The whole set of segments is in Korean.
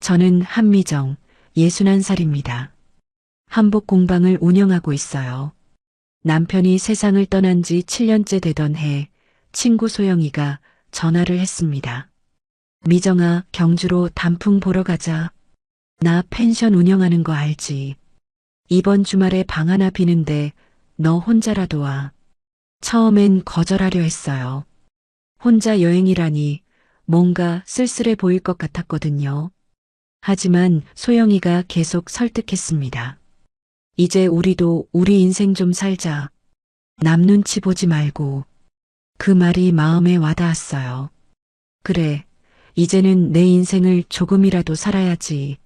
저는 한미정, 61살입니다. 한복 공방을 운영하고 있어요. 남편이 세상을 떠난 지 7년째 되던 해 친구 소영이가 전화를 했습니다. 미정아, 경주로 단풍 보러 가자. 나 펜션 운영하는 거 알지? 이번 주말에 방 하나 비는데 너 혼자라도 와. 처음엔 거절하려 했어요. 혼자 여행이라니 뭔가 쓸쓸해 보일 것 같았거든요. 하지만 소영이가 계속 설득했습니다. 이제 우리도 우리 인생 좀 살자. 남 눈치 보지 말고. 그 말이 마음에 와닿았어요. 그래, 이제는 내 인생을 조금이라도 살아야지.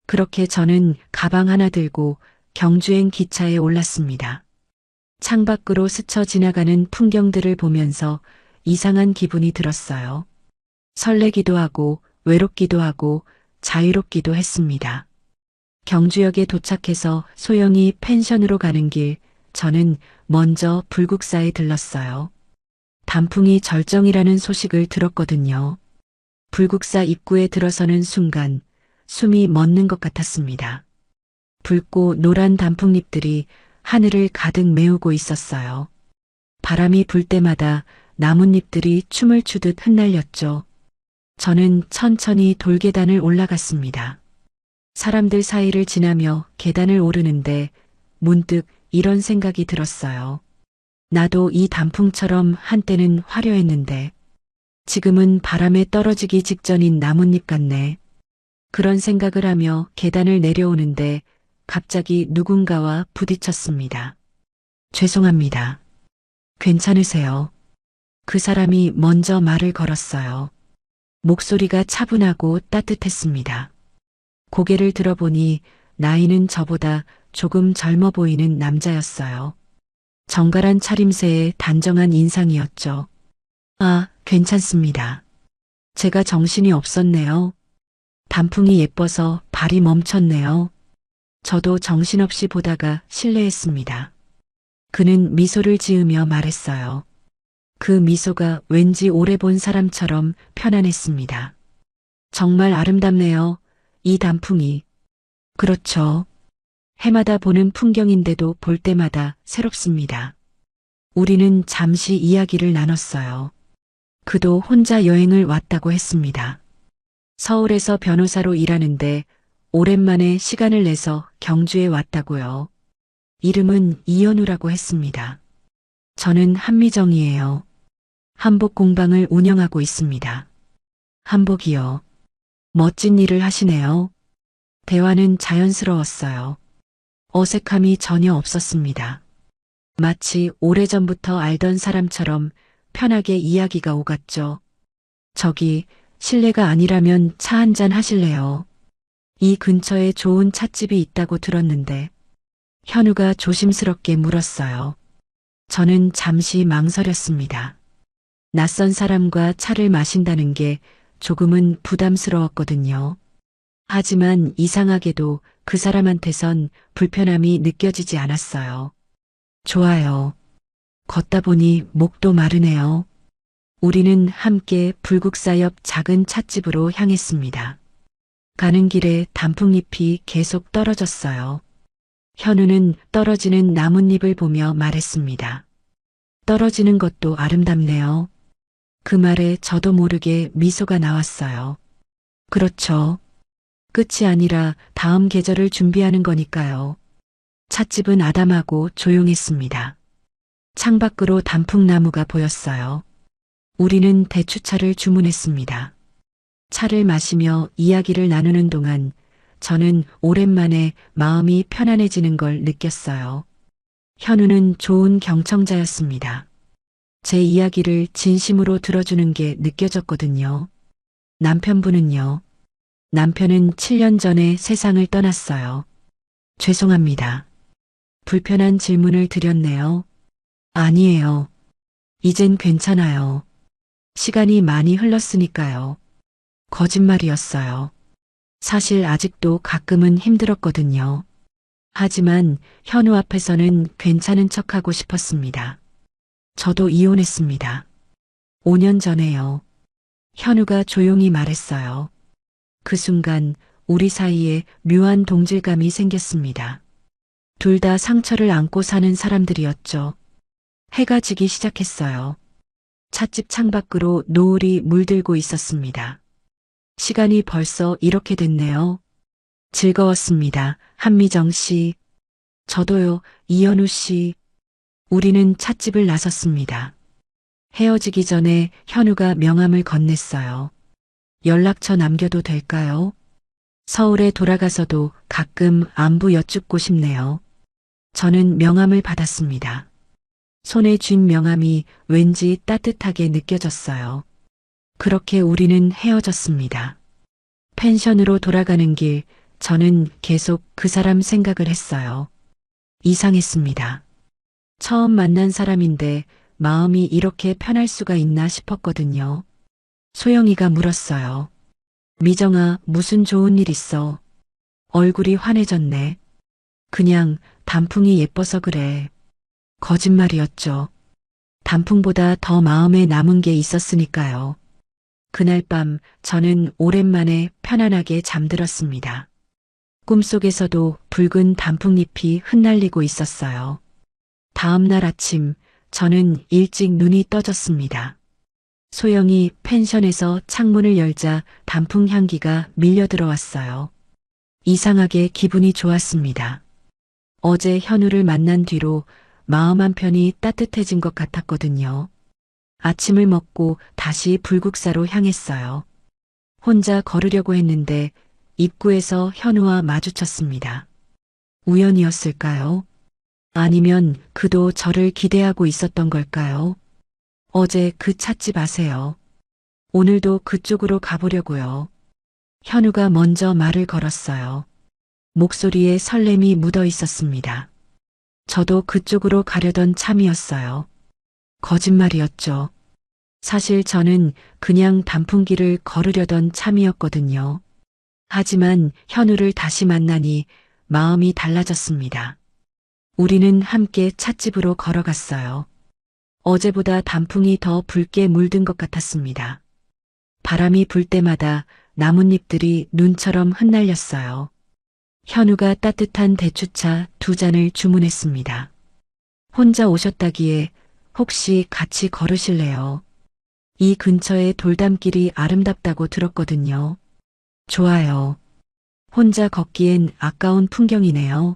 그렇게 저는 가방 하나 들고 경주행 기차에 올랐습니다. 창밖으로 스쳐 지나가는 풍경들을 보면서 이상한 기분이 들었어요. 설레기도 하고 외롭기도 하고 자유롭기도 했습니다. 경주역에 도착해서 소영이 펜션으로 가는 길, 저는 먼저 불국사에 들렀어요. 단풍이 절정이라는 소식을 들었거든요. 불국사 입구에 들어서는 순간 숨이 멎는 것 같았습니다. 붉고 노란 단풍잎들이 하늘을 가득 메우고 있었어요. 바람이 불 때마다 나뭇잎들이 춤을 추듯 흩날렸죠. 저는 천천히 돌계단을 올라갔습니다. 사람들 사이를 지나며 계단을 오르는데 문득 이런 생각이 들었어요. 나도 이 단풍처럼 한때는 화려했는데 지금은 바람에 떨어지기 직전인 나뭇잎 같네. 그런 생각을 하며 계단을 내려오는데 갑자기 누군가와 부딪혔습니다. 죄송합니다. 괜찮으세요? 그 사람이 먼저 말을 걸었어요. 목소리가 차분하고 따뜻했습니다. 고개를 들어보니 나이는 저보다 조금 젊어 보이는 남자였어요. 정갈한 차림새에 단정한 인상이었죠. 아, 괜찮습니다. 제가 정신이 없었네요. 단풍이 예뻐서 발이 멈췄네요. 저도 정신없이 보다가 실례했습니다. 그는 미소를 지으며 말했어요. 그 미소가 왠지 오래 본 사람처럼 편안했습니다. 정말 아름답네요. 이 단풍이. 그렇죠. 해마다 보는 풍경인데도 볼 때마다 새롭습니다. 우리는 잠시 이야기를 나눴어요. 그도 혼자 여행을 왔다고 했습니다. 서울에서 변호사로 일하는데 오랜만에 시간을 내서 경주에 왔다고요. 이름은 이현우라고 했습니다. 저는 한미정이에요. 한복 공방을 운영하고 있습니다. 한복이요. 멋진 일을 하시네요. 대화는 자연스러웠어요. 어색함이 전혀 없었습니다. 마치 오래전부터 알던 사람처럼 편하게 이야기가 오갔죠. 저기, 실례가 아니라면 차 한잔 하실래요? 이 근처에 좋은 찻집이 있다고 들었는데. 현우가 조심스럽게 물었어요. 저는 잠시 망설였습니다. 낯선 사람과 차를 마신다는 게 조금은 부담스러웠거든요. 하지만 이상하게도 그 사람한테선 불편함이 느껴지지 않았어요. 좋아요. 걷다 보니 목도 마르네요. 우리는 함께 불국사 옆 작은 찻집으로 향했습니다. 가는 길에 단풍잎이 계속 떨어졌어요. 현우는 떨어지는 나뭇잎을 보며 말했습니다. 떨어지는 것도 아름답네요. 그 말에 저도 모르게 미소가 나왔어요. 그렇죠. 끝이 아니라 다음 계절을 준비하는 거니까요. 찻집은 아담하고 조용했습니다. 창밖으로 단풍나무가 보였어요. 우리는 대추차를 주문했습니다. 차를 마시며 이야기를 나누는 동안 저는 오랜만에 마음이 편안해지는 걸 느꼈어요. 현우는 좋은 경청자였습니다. 제 이야기를 진심으로 들어주는 게 느껴졌거든요. 남편분은요? 남편은 7년 전에 세상을 떠났어요. 죄송합니다. 불편한 질문을 드렸네요. 아니에요. 이젠 괜찮아요. 시간이 많이 흘렀으니까요. 거짓말이었어요. 사실 아직도 가끔은 힘들었거든요. 하지만 현우 앞에서는 괜찮은 척하고 싶었습니다. 저도 이혼했습니다. 5년 전에요. 현우가 조용히 말했어요. 그 순간 우리 사이에 묘한 동질감이 생겼습니다. 둘 다 상처를 안고 사는 사람들이었죠. 해가 지기 시작했어요. 찻집 창밖으로 노을이 물들고 있었습니다. 시간이 벌써 이렇게 됐네요. 즐거웠습니다. 한미정 씨. 저도요. 이현우 씨. 우리는 찻집을 나섰습니다. 헤어지기 전에 현우가 명함을 건넸어요. 연락처 남겨도 될까요? 서울에 돌아가서도 가끔 안부 여쭙고 싶네요. 저는 명함을 받았습니다. 손에 쥔 명함이 왠지 따뜻하게 느껴졌어요. 그렇게 우리는 헤어졌습니다. 펜션으로 돌아가는 길, 저는 계속 그 사람 생각을 했어요. 이상했습니다. 처음 만난 사람인데 마음이 이렇게 편할 수가 있나 싶었거든요. 소영이가 물었어요. 미정아, 무슨 좋은 일 있어? 얼굴이 환해졌네. 그냥 단풍이 예뻐서 그래. 거짓말이었죠. 단풍보다 더 마음에 남은 게 있었으니까요. 그날 밤 저는 오랜만에 편안하게 잠들었습니다. 꿈속에서도 붉은 단풍잎이 흩날리고 있었어요. 다음 날 아침 저는 일찍 눈이 떠졌습니다. 소영이 펜션에서 창문을 열자 단풍 향기가 밀려 들어왔어요. 이상하게 기분이 좋았습니다. 어제 현우를 만난 뒤로 마음 한편이 따뜻해진 것 같았거든요. 아침을 먹고 다시 불국사로 향했어요. 혼자 걸으려고 했는데 입구에서 현우와 마주쳤습니다. 우연이었을까요? 아니면 그도 저를 기대하고 있었던 걸까요? 어제 그 찻집 아세요? 오늘도 그쪽으로 가보려고요. 현우가 먼저 말을 걸었어요. 목소리에 설렘이 묻어 있었습니다. 저도 그쪽으로 가려던 참이었어요. 거짓말이었죠. 사실 저는 그냥 단풍길을 걸으려던 참이었거든요. 하지만 현우를 다시 만나니 마음이 달라졌습니다. 우리는 함께 찻집으로 걸어갔어요. 어제보다 단풍이 더 붉게 물든 것 같았습니다. 바람이 불 때마다 나뭇잎들이 눈처럼 흩날렸어요. 현우가 따뜻한 대추차 2잔을 주문했습니다. 혼자 오셨다기에 혹시 같이 걸으실래요? 이 근처에 돌담길이 아름답다고 들었거든요. 좋아요. 혼자 걷기엔 아까운 풍경이네요.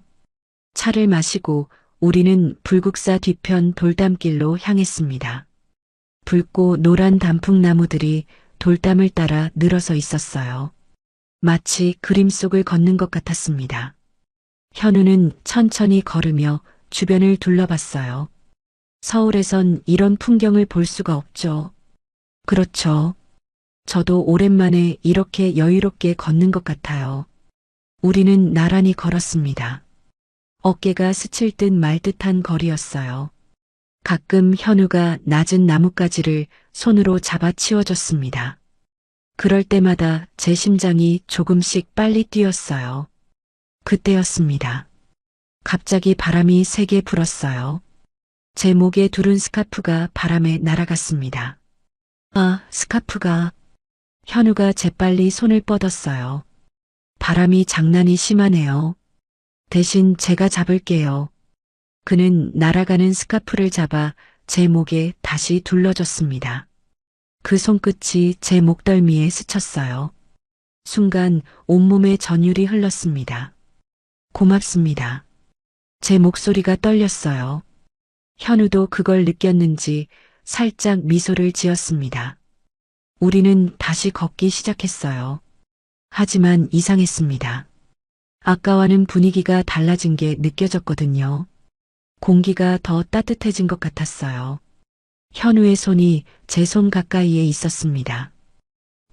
차를 마시고 우리는 불국사 뒤편 돌담길로 향했습니다. 붉고 노란 단풍나무들이 돌담을 따라 늘어서 있었어요. 마치 그림 속을 걷는 것 같았습니다. 현우는 천천히 걸으며 주변을 둘러봤어요. 서울에선 이런 풍경을 볼 수가 없죠. 그렇죠. 저도 오랜만에 이렇게 여유롭게 걷는 것 같아요. 우리는 나란히 걸었습니다. 어깨가 스칠 듯 말 듯한 거리였어요. 가끔 현우가 낮은 나뭇가지를 손으로 잡아 치워줬습니다. 그럴 때마다 제 심장이 조금씩 빨리 뛰었어요. 그때였습니다. 갑자기 바람이 세게 불었어요. 제 목에 두른 스카프가 바람에 날아갔습니다. 아, 스카프가. 현우가 재빨리 손을 뻗었어요. 바람이 장난이 심하네요. 대신 제가 잡을게요. 그는 날아가는 스카프를 잡아 제 목에 다시 둘러줬습니다. 그 손끝이 제 목덜미에 스쳤어요. 순간 온몸에 전율이 흘렀습니다. 고맙습니다. 제 목소리가 떨렸어요. 현우도 그걸 느꼈는지 살짝 미소를 지었습니다. 우리는 다시 걷기 시작했어요. 하지만 이상했습니다. 아까와는 분위기가 달라진 게 느껴졌거든요. 공기가 더 따뜻해진 것 같았어요. 현우의 손이 제 손 가까이에 있었습니다.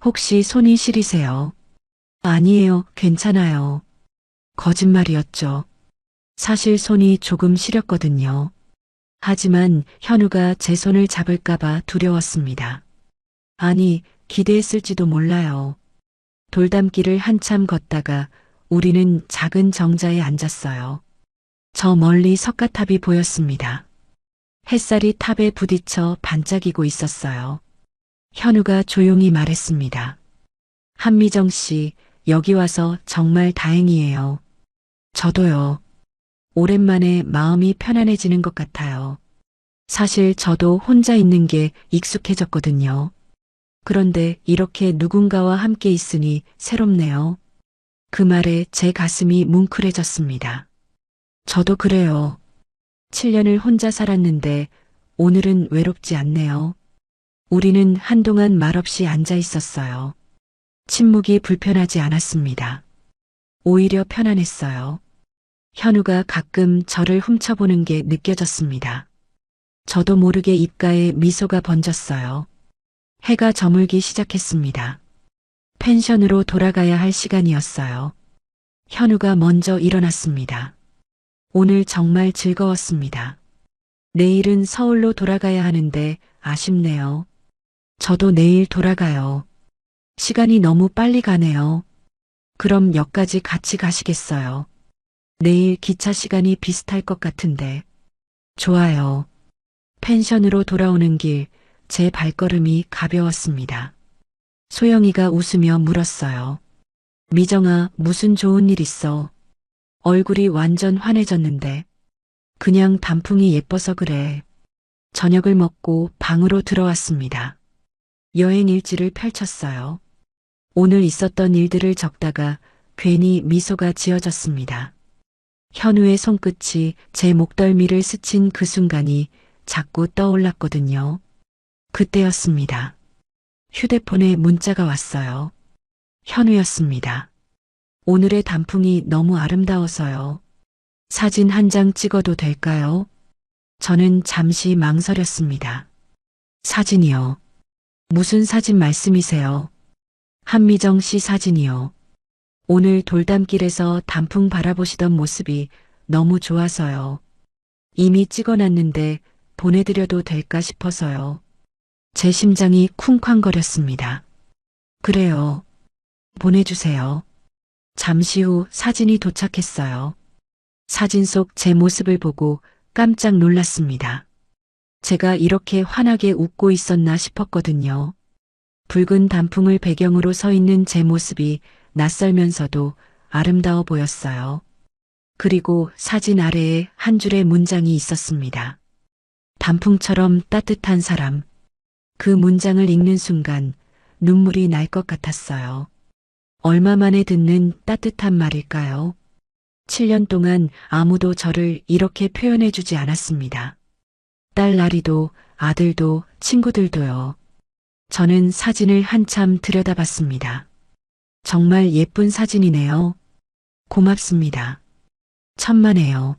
혹시 손이 시리세요? 아니에요, 괜찮아요. 거짓말이었죠. 사실 손이 조금 시렸거든요. 하지만 현우가 제 손을 잡을까봐 두려웠습니다. 아니, 기대했을지도 몰라요. 돌담길을 한참 걷다가 우리는 작은 정자에 앉았어요. 저 멀리 석가탑이 보였습니다. 햇살이 탑에 부딪혀 반짝이고 있었어요. 현우가 조용히 말했습니다. 한미정 씨, 여기 와서 정말 다행이에요. 저도요. 오랜만에 마음이 편안해지는 것 같아요. 사실 저도 혼자 있는 게 익숙해졌거든요. 그런데 이렇게 누군가와 함께 있으니 새롭네요. 그 말에 제 가슴이 뭉클해졌습니다. 저도 그래요. 7년을 혼자 살았는데 오늘은 외롭지 않네요. 우리는 한동안 말없이 앉아 있었어요. 침묵이 불편하지 않았습니다. 오히려 편안했어요. 현우가 가끔 저를 훔쳐보는 게 느껴졌습니다. 저도 모르게 입가에 미소가 번졌어요. 해가 저물기 시작했습니다. 펜션으로 돌아가야 할 시간이었어요. 현우가 먼저 일어났습니다. 오늘 정말 즐거웠습니다. 내일은 서울로 돌아가야 하는데 아쉽네요. 저도 내일 돌아가요. 시간이 너무 빨리 가네요. 그럼 역까지 같이 가시겠어요? 내일 기차 시간이 비슷할 것 같은데. 좋아요. 펜션으로 돌아오는 길, 제 발걸음이 가벼웠습니다. 소영이가 웃으며 물었어요. 미정아, 무슨 좋은 일 있어? 얼굴이 완전 환해졌는데. 그냥 단풍이 예뻐서 그래. 저녁을 먹고 방으로 들어왔습니다. 여행 일지를 펼쳤어요. 오늘 있었던 일들을 적다가 괜히 미소가 지어졌습니다. 현우의 손끝이 제 목덜미를 스친 그 순간이 자꾸 떠올랐거든요. 그때였습니다. 휴대폰에 문자가 왔어요. 현우였습니다. 오늘의 단풍이 너무 아름다워서요. 사진 한 장 찍어도 될까요? 저는 잠시 망설였습니다. 사진이요. 무슨 사진 말씀이세요? 한미정 씨 사진이요. 오늘 돌담길에서 단풍 바라보시던 모습이 너무 좋아서요. 이미 찍어놨는데 보내드려도 될까 싶어서요. 제 심장이 쿵쾅거렸습니다. 그래요. 보내주세요. 잠시 후 사진이 도착했어요. 사진 속 제 모습을 보고 깜짝 놀랐습니다. 제가 이렇게 환하게 웃고 있었나 싶었거든요. 붉은 단풍을 배경으로 서 있는 제 모습이 낯설면서도 아름다워 보였어요. 그리고 사진 아래에 한 줄의 문장이 있었습니다. 단풍처럼 따뜻한 사람. 그 문장을 읽는 순간 눈물이 날 것 같았어요. 얼마 만에 듣는 따뜻한 말일까요? 7년 동안 아무도 저를 이렇게 표현해 주지 않았습니다. 딸 나리도, 아들도, 친구들도요. 저는 사진을 한참 들여다봤습니다. 정말 예쁜 사진이네요. 고맙습니다. 천만에요.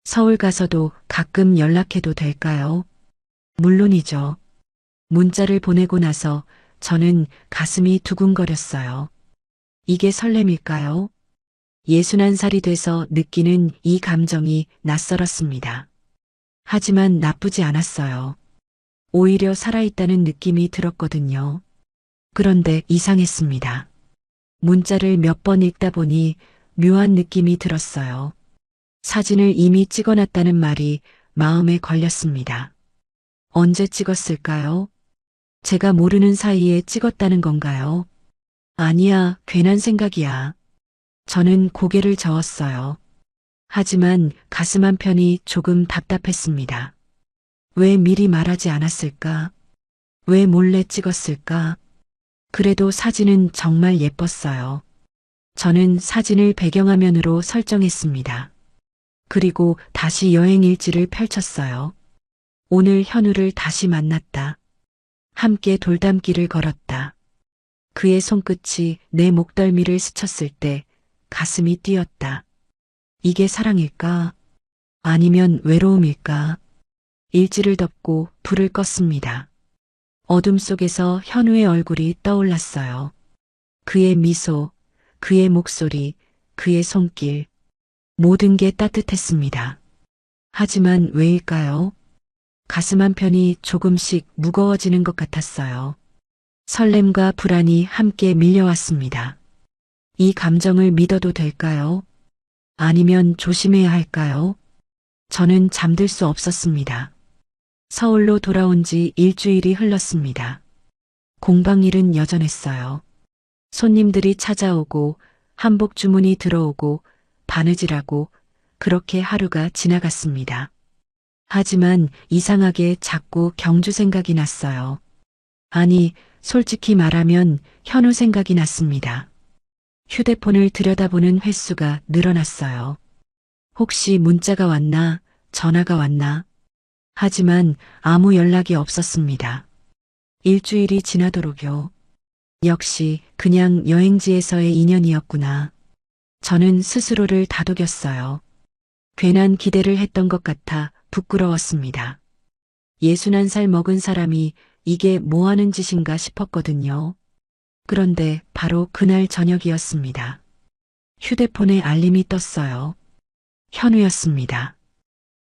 서울 가서도 가끔 연락해도 될까요? 물론이죠. 문자를 보내고 나서 저는 가슴이 두근거렸어요. 이게 설렘일까요? 61살이 돼서 느끼는 이 감정이 낯설었습니다. 하지만 나쁘지 않았어요. 오히려 살아있다는 느낌이 들었거든요. 그런데 이상했습니다. 문자를 몇 번 읽다 보니 묘한 느낌이 들었어요. 사진을 이미 찍어놨다는 말이 마음에 걸렸습니다. 언제 찍었을까요? 제가 모르는 사이에 찍었다는 건가요? 아니야, 괜한 생각이야. 저는 고개를 저었어요. 하지만 가슴 한편이 조금 답답했습니다. 왜 미리 말하지 않았을까? 왜 몰래 찍었을까? 그래도 사진은 정말 예뻤어요. 저는 사진을 배경화면으로 설정했습니다. 그리고 다시 여행 일지를 펼쳤어요. 오늘 현우를 다시 만났다. 함께 돌담길을 걸었다. 그의 손끝이 내 목덜미를 스쳤을 때 가슴이 뛰었다. 이게 사랑일까? 아니면 외로움일까? 일지를 덮고 불을 껐습니다. 어둠 속에서 현우의 얼굴이 떠올랐어요. 그의 미소, 그의 목소리, 그의 손길, 모든 게 따뜻했습니다. 하지만 왜일까요? 가슴 한편이 조금씩 무거워지는 것 같았어요. 설렘과 불안이 함께 밀려왔습니다. 이 감정을 믿어도 될까요? 아니면 조심해야 할까요? 저는 잠들 수 없었습니다. 서울로 돌아온 지 일주일이 흘렀습니다. 공방 일은 여전했어요. 손님들이 찾아오고 한복 주문이 들어오고 바느질하고 그렇게 하루가 지나갔습니다. 하지만 이상하게 자꾸 경주 생각이 났어요. 아니, 솔직히 말하면 현우 생각이 났습니다. 휴대폰을 들여다보는 횟수가 늘어났어요. 혹시 문자가 왔나, 전화가 왔나? 하지만 아무 연락이 없었습니다. 일주일이 지나도록요. 역시 그냥 여행지에서의 인연이었구나. 저는 스스로를 다독였어요. 괜한 기대를 했던 것 같아 부끄러웠습니다. 61살 먹은 사람이 이게 뭐 하는 짓인가 싶었거든요. 그런데 바로 그날 저녁이었습니다. 휴대폰에 알림이 떴어요. 현우였습니다.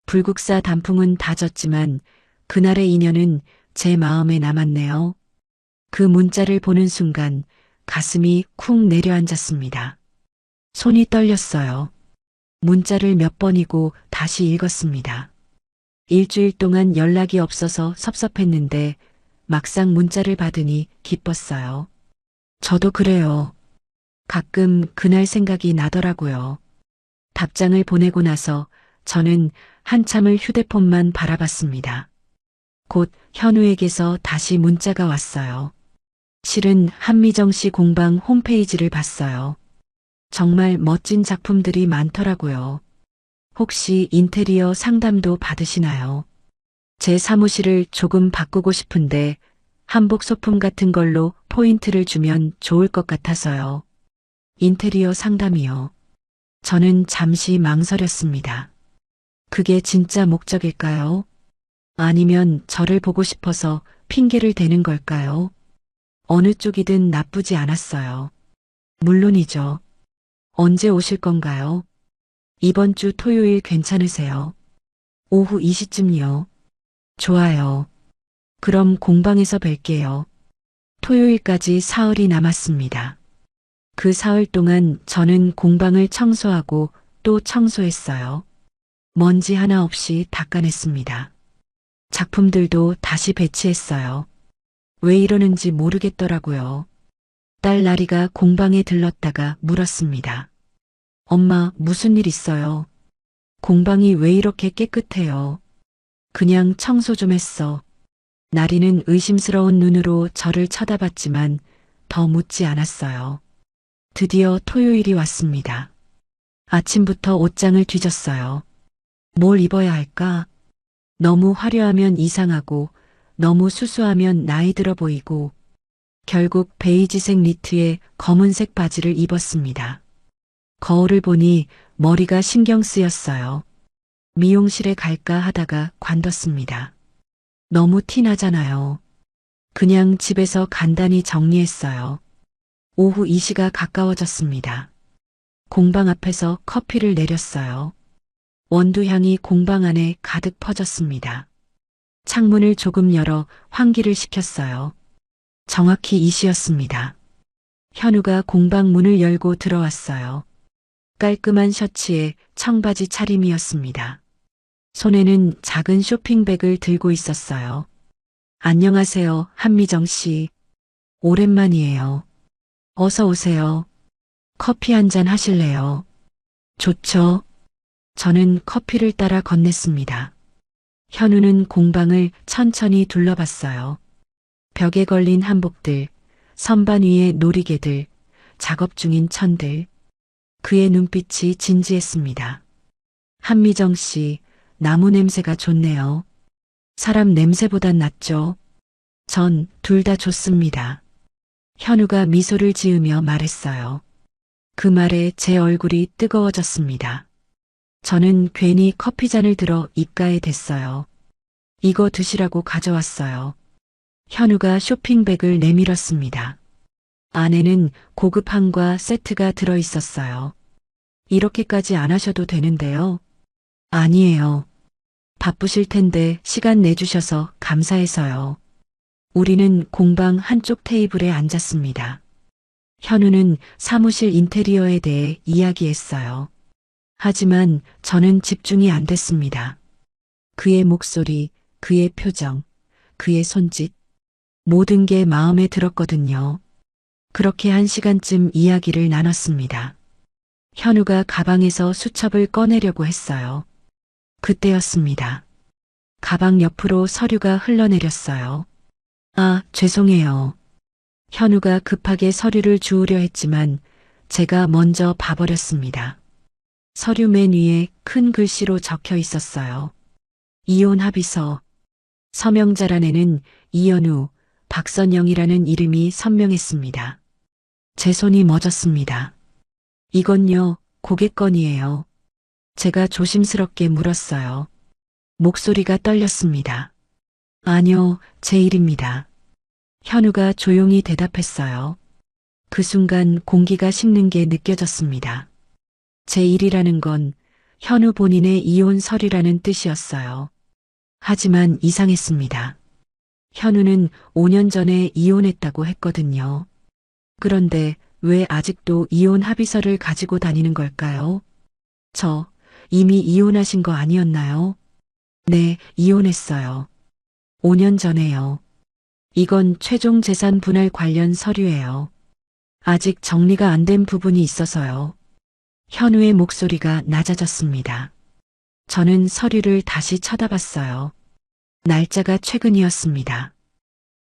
불국사 단풍은 다 졌지만 그날의 인연은 제 마음에 남았네요. 그 문자를 보는 순간 가슴이 쿵 내려앉았습니다. 손이 떨렸어요. 문자를 몇 번이고 다시 읽었습니다. 일주일 동안 연락이 없어서 섭섭했는데 막상 문자를 받으니 기뻤어요. 저도 그래요. 가끔 그날 생각이 나더라고요. 답장을 보내고 나서 저는 한참을 휴대폰만 바라봤습니다. 곧 현우에게서 다시 문자가 왔어요. 실은 한미정 씨 공방 홈페이지를 봤어요. 정말 멋진 작품들이 많더라고요. 혹시 인테리어 상담도 받으시나요? 제 사무실을 조금 바꾸고 싶은데 한복 소품 같은 걸로 포인트를 주면 좋을 것 같아서요. 인테리어 상담이요. 저는 잠시 망설였습니다. 그게 진짜 목적일까요? 아니면 저를 보고 싶어서 핑계를 대는 걸까요? 어느 쪽이든 나쁘지 않았어요. 물론이죠. 언제 오실 건가요? 이번 주 토요일 괜찮으세요? 오후 2시쯤요. 좋아요. 그럼 공방에서 뵐게요. 토요일까지 사흘이 남았습니다. 그 사흘 동안 저는 공방을 청소하고 또 청소했어요. 먼지 하나 없이 닦아냈습니다. 작품들도 다시 배치했어요. 왜 이러는지 모르겠더라고요. 딸 나리가 공방에 들렀다가 물었습니다. 엄마, 무슨 일 있어요? 공방이 왜 이렇게 깨끗해요? 그냥 청소 좀 했어. 나리는 의심스러운 눈으로 저를 쳐다봤지만 더 묻지 않았어요. 드디어 토요일이 왔습니다. 아침부터 옷장을 뒤졌어요. 뭘 입어야 할까? 너무 화려하면 이상하고 너무 수수하면 나이 들어 보이고 결국 베이지색 니트에 검은색 바지를 입었습니다. 거울을 보니 머리가 신경 쓰였어요. 미용실에 갈까 하다가 관뒀습니다. 너무 티나잖아요. 그냥 집에서 간단히 정리했어요. 오후 2시가 가까워졌습니다. 공방 앞에서 커피를 내렸어요. 원두향이 공방 안에 가득 퍼졌습니다. 창문을 조금 열어 환기를 시켰어요. 정확히 2시였습니다. 현우가 공방 문을 열고 들어왔어요. 깔끔한 셔츠에 청바지 차림이었습니다. 손에는 작은 쇼핑백을 들고 있었어요. 안녕하세요, 한미정 씨. 오랜만이에요. 어서 오세요. 커피 한 잔 하실래요? 좋죠. 저는 커피를 따라 건넸습니다. 현우는 공방을 천천히 둘러봤어요. 벽에 걸린 한복들, 선반 위에 놀이개들, 작업 중인 천들. 그의 눈빛이 진지했습니다. 한미정 씨, 나무 냄새가 좋네요. 사람 냄새보단 낫죠? 전 둘 다 좋습니다. 현우가 미소를 지으며 말했어요. 그 말에 제 얼굴이 뜨거워졌습니다. 저는 괜히 커피잔을 들어 입가에 댔어요. 이거 드시라고 가져왔어요. 현우가 쇼핑백을 내밀었습니다. 안에는 고급함과 세트가 들어 있었어요. 이렇게까지 안 하셔도 되는데요. 아니에요. 바쁘실 텐데 시간 내주셔서 감사해서요. 우리는 공방 한쪽 테이블에 앉았습니다. 현우는 사무실 인테리어에 대해 이야기했어요. 하지만 저는 집중이 안 됐습니다. 그의 목소리, 그의 표정, 그의 손짓, 모든 게 마음에 들었거든요. 그렇게 1시간쯤 이야기를 나눴습니다. 현우가 가방에서 수첩을 꺼내려고 했어요. 그때였습니다. 가방 옆으로 서류가 흘러내렸어요. 아, 죄송해요. 현우가 급하게 서류를 주우려 했지만 제가 먼저 봐버렸습니다. 서류 맨 위에 큰 글씨로 적혀 있었어요. 이혼 합의서. 서명자란에는 이현우, 박선영이라는 이름이 선명했습니다. 제 손이 멎었습니다. 이건요, 고객 건이에요. 제가 조심스럽게 물었어요. 목소리가 떨렸습니다. 아니요, 제 일입니다. 현우가 조용히 대답했어요. 그 순간 공기가 식는 게 느껴졌습니다. 제 일이라는 건 현우 본인의 이혼 서류라는 뜻이었어요. 하지만 이상했습니다. 현우는 5년 전에 이혼했다고 했거든요. 그런데 왜 아직도 이혼 합의서를 가지고 다니는 걸까요? 저 이미 이혼하신 거 아니었나요? 네, 이혼했어요. 5년 전에요. 이건 최종 재산 분할 관련 서류예요. 아직 정리가 안 된 부분이 있어서요. 현우의 목소리가 낮아졌습니다. 저는 서류를 다시 쳐다봤어요. 날짜가 최근이었습니다.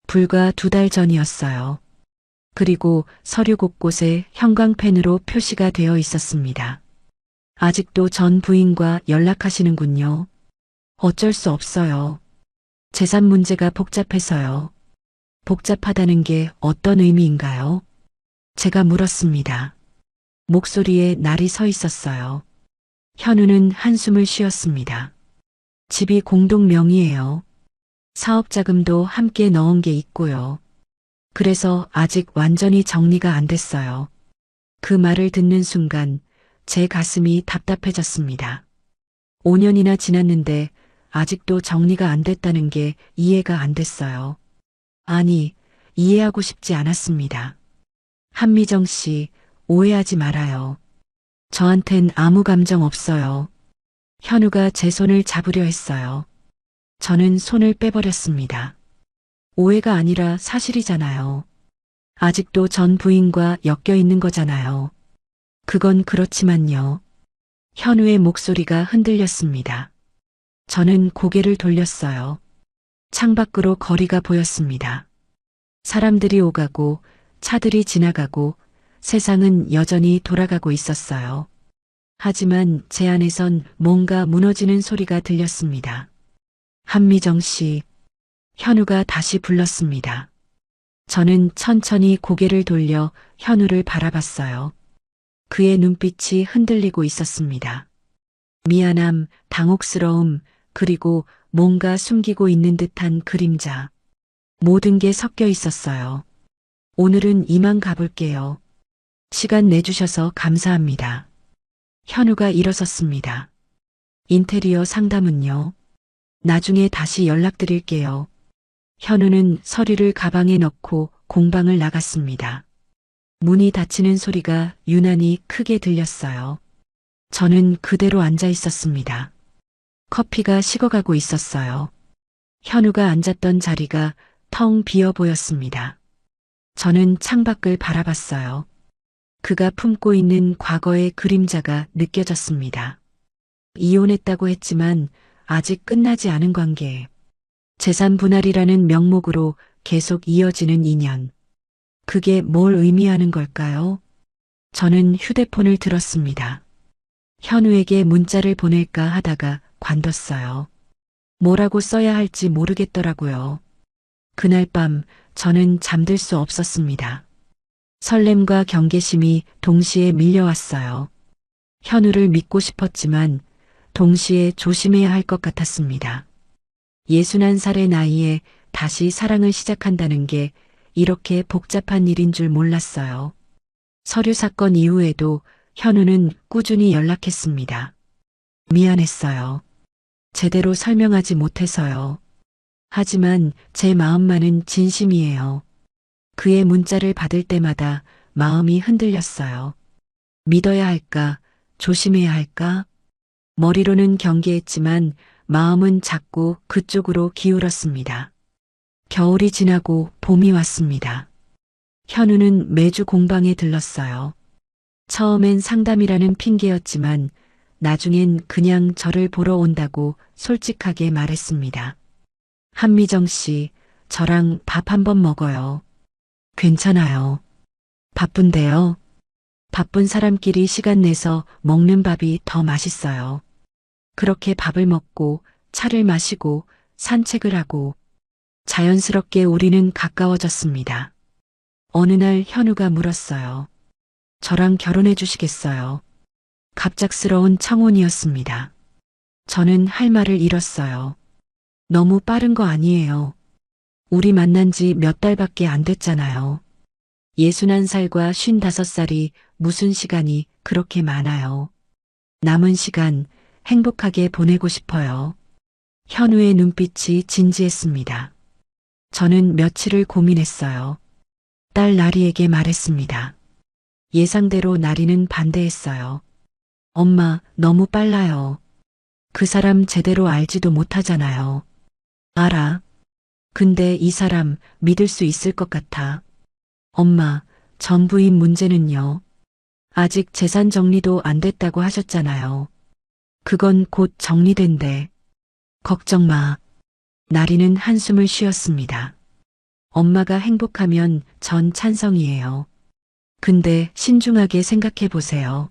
불과 2달 전이었어요. 그리고 서류 곳곳에 형광펜으로 표시가 되어 있었습니다. 아직도 전 부인과 연락하시는군요. 어쩔 수 없어요. 재산 문제가 복잡해서요. 복잡하다는 게 어떤 의미인가요? 제가 물었습니다. 목소리에 날이 서 있었어요. 현우는 한숨을 쉬었습니다. 집이 공동 명의예요. 사업 자금도 함께 넣은 게 있고요. 그래서 아직 완전히 정리가 안 됐어요. 그 말을 듣는 순간 제 가슴이 답답해졌습니다. 5년이나 지났는데 아직도 정리가 안 됐다는 게 이해가 안 됐어요. 아니, 이해하고 싶지 않았습니다. 한미정 씨, 오해하지 말아요. 저한텐 아무 감정 없어요. 현우가 제 손을 잡으려 했어요. 저는 손을 빼버렸습니다. 오해가 아니라 사실이잖아요. 아직도 전 부인과 엮여 있는 거잖아요. 그건 그렇지만요. 현우의 목소리가 흔들렸습니다. 저는 고개를 돌렸어요. 창밖으로 거리가 보였습니다. 사람들이 오가고 차들이 지나가고 세상은 여전히 돌아가고 있었어요. 하지만 제 안에선 뭔가 무너지는 소리가 들렸습니다. 한미정 씨, 현우가 다시 불렀습니다. 저는 천천히 고개를 돌려 현우를 바라봤어요. 그의 눈빛이 흔들리고 있었습니다. 미안함, 당혹스러움, 그리고 뭔가 숨기고 있는 듯한 그림자. 모든 게 섞여 있었어요. 오늘은 이만 가볼게요. 시간 내주셔서 감사합니다. 현우가 일어섰습니다. 인테리어 상담은요? 나중에 다시 연락드릴게요. 현우는 서류를 가방에 넣고 공방을 나갔습니다. 문이 닫히는 소리가 유난히 크게 들렸어요. 저는 그대로 앉아 있었습니다. 커피가 식어가고 있었어요. 현우가 앉았던 자리가 텅 비어 보였습니다. 저는 창밖을 바라봤어요. 그가 품고 있는 과거의 그림자가 느껴졌습니다. 이혼했다고 했지만 아직 끝나지 않은 관계. 재산 분할이라는 명목으로 계속 이어지는 인연. 그게 뭘 의미하는 걸까요? 저는 휴대폰을 들었습니다. 현우에게 문자를 보낼까 하다가 관뒀어요. 뭐라고 써야 할지 모르겠더라고요. 그날 밤 저는 잠들 수 없었습니다. 설렘과 경계심이 동시에 밀려왔어요. 현우를 믿고 싶었지만 동시에 조심해야 할 것 같았습니다. 61살의 나이에 다시 사랑을 시작한다는 게 이렇게 복잡한 일인 줄 몰랐어요. 서류 사건 이후에도 현우는 꾸준히 연락했습니다. 미안했어요. 제대로 설명하지 못해서요. 하지만 제 마음만은 진심이에요. 그의 문자를 받을 때마다 마음이 흔들렸어요. 믿어야 할까, 조심해야 할까? 머리로는 경계했지만 마음은 자꾸 그쪽으로 기울었습니다. 겨울이 지나고 봄이 왔습니다. 현우는 매주 공방에 들렀어요. 처음엔 상담이라는 핑계였지만 나중엔 그냥 저를 보러 온다고 솔직하게 말했습니다. 한미정 씨, 저랑 밥 한 번 먹어요. 괜찮아요. 바쁜데요. 바쁜 사람끼리 시간 내서 먹는 밥이 더 맛있어요. 그렇게 밥을 먹고 차를 마시고 산책을 하고 자연스럽게 우리는 가까워졌습니다. 어느 날 현우가 물었어요. 저랑 결혼해 주시겠어요? 갑작스러운 청혼이었습니다. 저는 할 말을 잃었어요. 너무 빠른 거 아니에요. 우리 만난 지 몇 달밖에 안 됐잖아요. 61살과 55살이 무슨 시간이 그렇게 많아요. 남은 시간 행복하게 보내고 싶어요. 현우의 눈빛이 진지했습니다. 저는 며칠을 고민했어요. 딸 나리에게 말했습니다. 예상대로 나리는 반대했어요. 엄마, 너무 빨라요. 그 사람 제대로 알지도 못하잖아요. 알아. 근데 이 사람 믿을 수 있을 것 같아. 엄마, 전 부인 문제는요. 아직 재산 정리도 안 됐다고 하셨잖아요. 그건 곧 정리된대. 걱정 마. 나리는 한숨을 쉬었습니다. 엄마가 행복하면 전 찬성이에요. 근데 신중하게 생각해 보세요.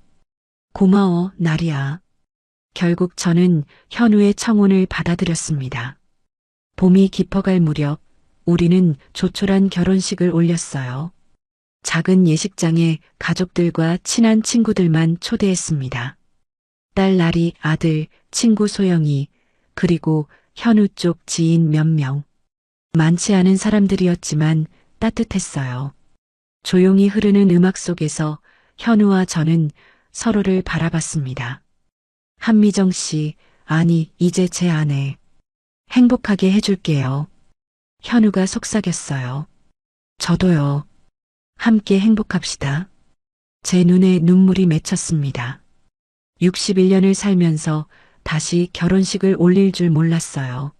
고마워, 나리야. 결국 저는 현우의 청혼을 받아들였습니다. 봄이 깊어갈 무렵 우리는 조촐한 결혼식을 올렸어요. 작은 예식장에 가족들과 친한 친구들만 초대했습니다. 딸 나리, 아들, 친구 소영이, 그리고 현우 쪽 지인 몇 명. 많지 않은 사람들이었지만 따뜻했어요. 조용히 흐르는 음악 속에서 현우와 저는 서로를 바라봤습니다. 한미정 씨, 아니, 이제 제 아내. 행복하게 해줄게요. 현우가 속삭였어요. 저도요. 함께 행복합시다. 제 눈에 눈물이 맺혔습니다. 61년을 살면서 다시 결혼식을 올릴 줄 몰랐어요.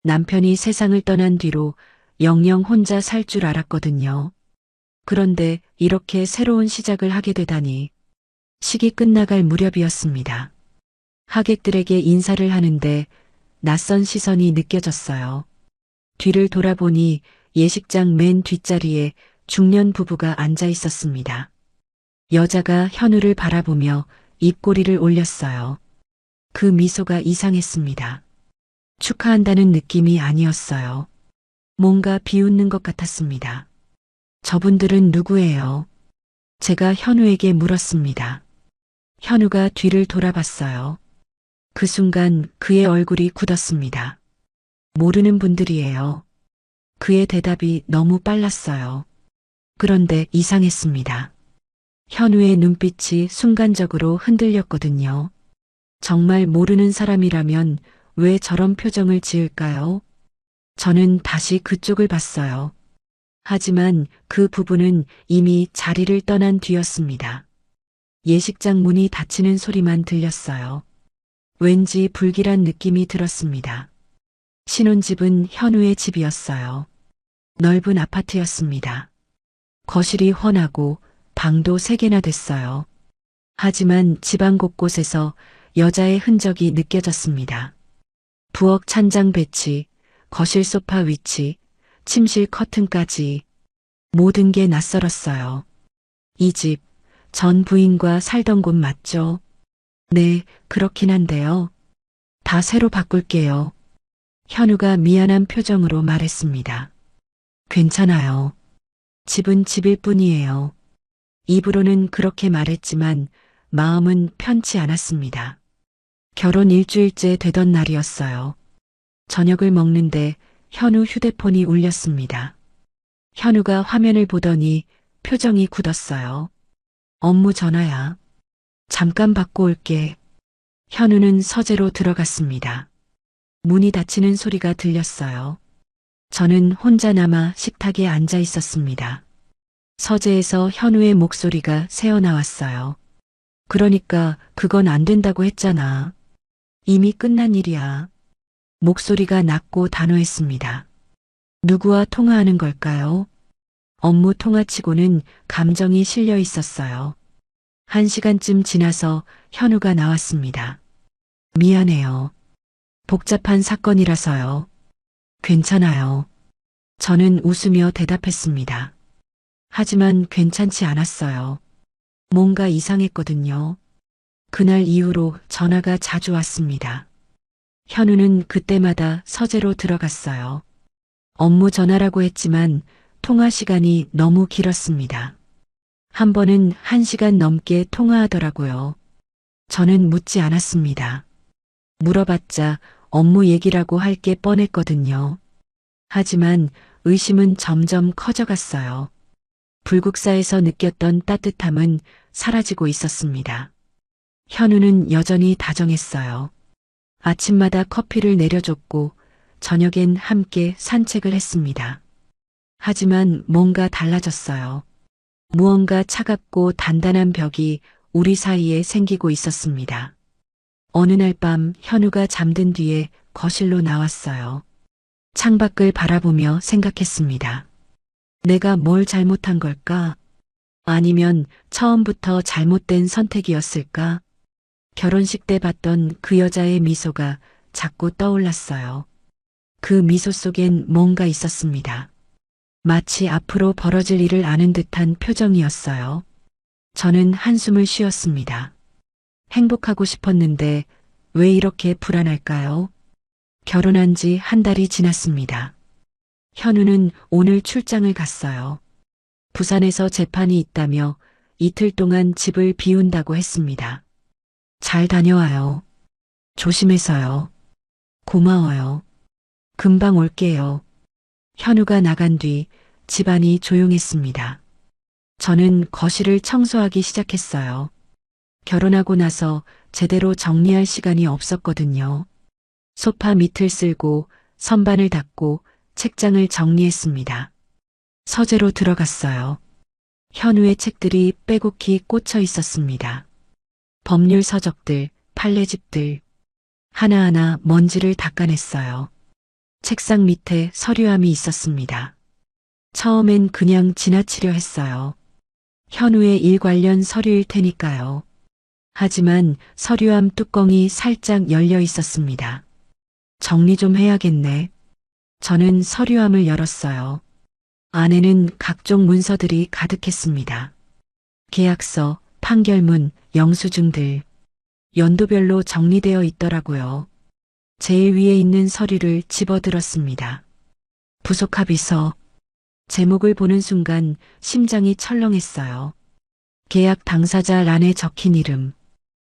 남편이 세상을 떠난 뒤로 영영 혼자 살 줄 알았거든요. 그런데 이렇게 새로운 시작을 하게 되다니. 식이 끝나갈 무렵이었습니다. 하객들에게 인사를 하는데 낯선 시선이 느껴졌어요. 뒤를 돌아보니 예식장 맨 뒷자리에 중년 부부가 앉아 있었습니다. 여자가 현우를 바라보며 입꼬리를 올렸어요. 그 미소가 이상했습니다. 축하한다는 느낌이 아니었어요. 뭔가 비웃는 것 같았습니다. 저분들은 누구예요? 제가 현우에게 물었습니다. 현우가 뒤를 돌아봤어요. 그 순간 그의 얼굴이 굳었습니다. 모르는 분들이에요. 그의 대답이 너무 빨랐어요. 그런데 이상했습니다. 현우의 눈빛이 순간적으로 흔들렸거든요. 정말 모르는 사람이라면 왜 저런 표정을 지을까요? 저는 다시 그쪽을 봤어요. 하지만 그 부부는 이미 자리를 떠난 뒤였습니다. 예식장 문이 닫히는 소리만 들렸어요. 왠지 불길한 느낌이 들었습니다. 신혼집은 현우의 집이었어요. 넓은 아파트였습니다. 거실이 훤하고 방도 3개나 됐어요. 하지만 집안 곳곳에서 여자의 흔적이 느껴졌습니다. 부엌 찬장 배치, 거실 소파 위치, 침실 커튼까지 모든 게 낯설었어요. 이 집, 전 부인과 살던 곳 맞죠? 네, 그렇긴 한데요. 다 새로 바꿀게요. 현우가 미안한 표정으로 말했습니다. 괜찮아요. 집은 집일 뿐이에요. 입으로는 그렇게 말했지만 마음은 편치 않았습니다. 결혼 일주일째 되던 날이었어요. 저녁을 먹는데 현우 휴대폰이 울렸습니다. 현우가 화면을 보더니 표정이 굳었어요. 업무 전화야. 잠깐 받고 올게. 현우는 서재로 들어갔습니다. 문이 닫히는 소리가 들렸어요. 저는 혼자 남아 식탁에 앉아 있었습니다. 서재에서 현우의 목소리가 새어나왔어요. 그러니까 그건 안 된다고 했잖아. 이미 끝난 일이야. 목소리가 낮고 단호했습니다. 누구와 통화하는 걸까요? 업무 통화치고는 감정이 실려 있었어요. 1시간쯤 지나서 현우가 나왔습니다. 미안해요. 복잡한 사건이라서요. 괜찮아요. 저는 웃으며 대답했습니다. 하지만 괜찮지 않았어요. 뭔가 이상했거든요. 그날 이후로 전화가 자주 왔습니다. 현우는 그때마다 서재로 들어갔어요. 업무 전화라고 했지만 통화 시간이 너무 길었습니다. 한 번은 1시간 넘게 통화하더라고요. 저는 묻지 않았습니다. 물어봤자 업무 얘기라고 할 게 뻔했거든요. 하지만 의심은 점점 커져갔어요. 불국사에서 느꼈던 따뜻함은 사라지고 있었습니다. 현우는 여전히 다정했어요. 아침마다 커피를 내려줬고 저녁엔 함께 산책을 했습니다. 하지만 뭔가 달라졌어요. 무언가 차갑고 단단한 벽이 우리 사이에 생기고 있었습니다. 어느 날 밤 현우가 잠든 뒤에 거실로 나왔어요. 창밖을 바라보며 생각했습니다. 내가 뭘 잘못한 걸까? 아니면 처음부터 잘못된 선택이었을까? 결혼식 때 봤던 그 여자의 미소가 자꾸 떠올랐어요. 그 미소 속엔 뭔가 있었습니다. 마치 앞으로 벌어질 일을 아는 듯한 표정이었어요. 저는 한숨을 쉬었습니다. 행복하고 싶었는데 왜 이렇게 불안할까요? 결혼한 지 한 달이 지났습니다. 현우는 오늘 출장을 갔어요. 부산에서 재판이 있다며 이틀 동안 집을 비운다고 했습니다. 잘 다녀와요. 조심해서요. 고마워요. 금방 올게요. 현우가 나간 뒤 집안이 조용했습니다. 저는 거실을 청소하기 시작했어요. 결혼하고 나서 제대로 정리할 시간이 없었거든요. 소파 밑을 쓸고 선반을 닦고 책장을 정리했습니다. 서재로 들어갔어요. 현우의 책들이 빼곡히 꽂혀 있었습니다. 법률 서적들, 판례집들, 하나하나 먼지를 닦아냈어요. 책상 밑에 서류함이 있었습니다. 처음엔 그냥 지나치려 했어요. 현우의 일 관련 서류일 테니까요. 하지만 서류함 뚜껑이 살짝 열려 있었습니다. 정리 좀 해야겠네. 저는 서류함을 열었어요. 안에는 각종 문서들이 가득했습니다. 계약서, 판결문, 영수증들. 연도별로 정리되어 있더라고요. 제일 위에 있는 서류를 집어들었습니다. 부속합의서. 제목을 보는 순간 심장이 철렁했어요. 계약 당사자 란에 적힌 이름.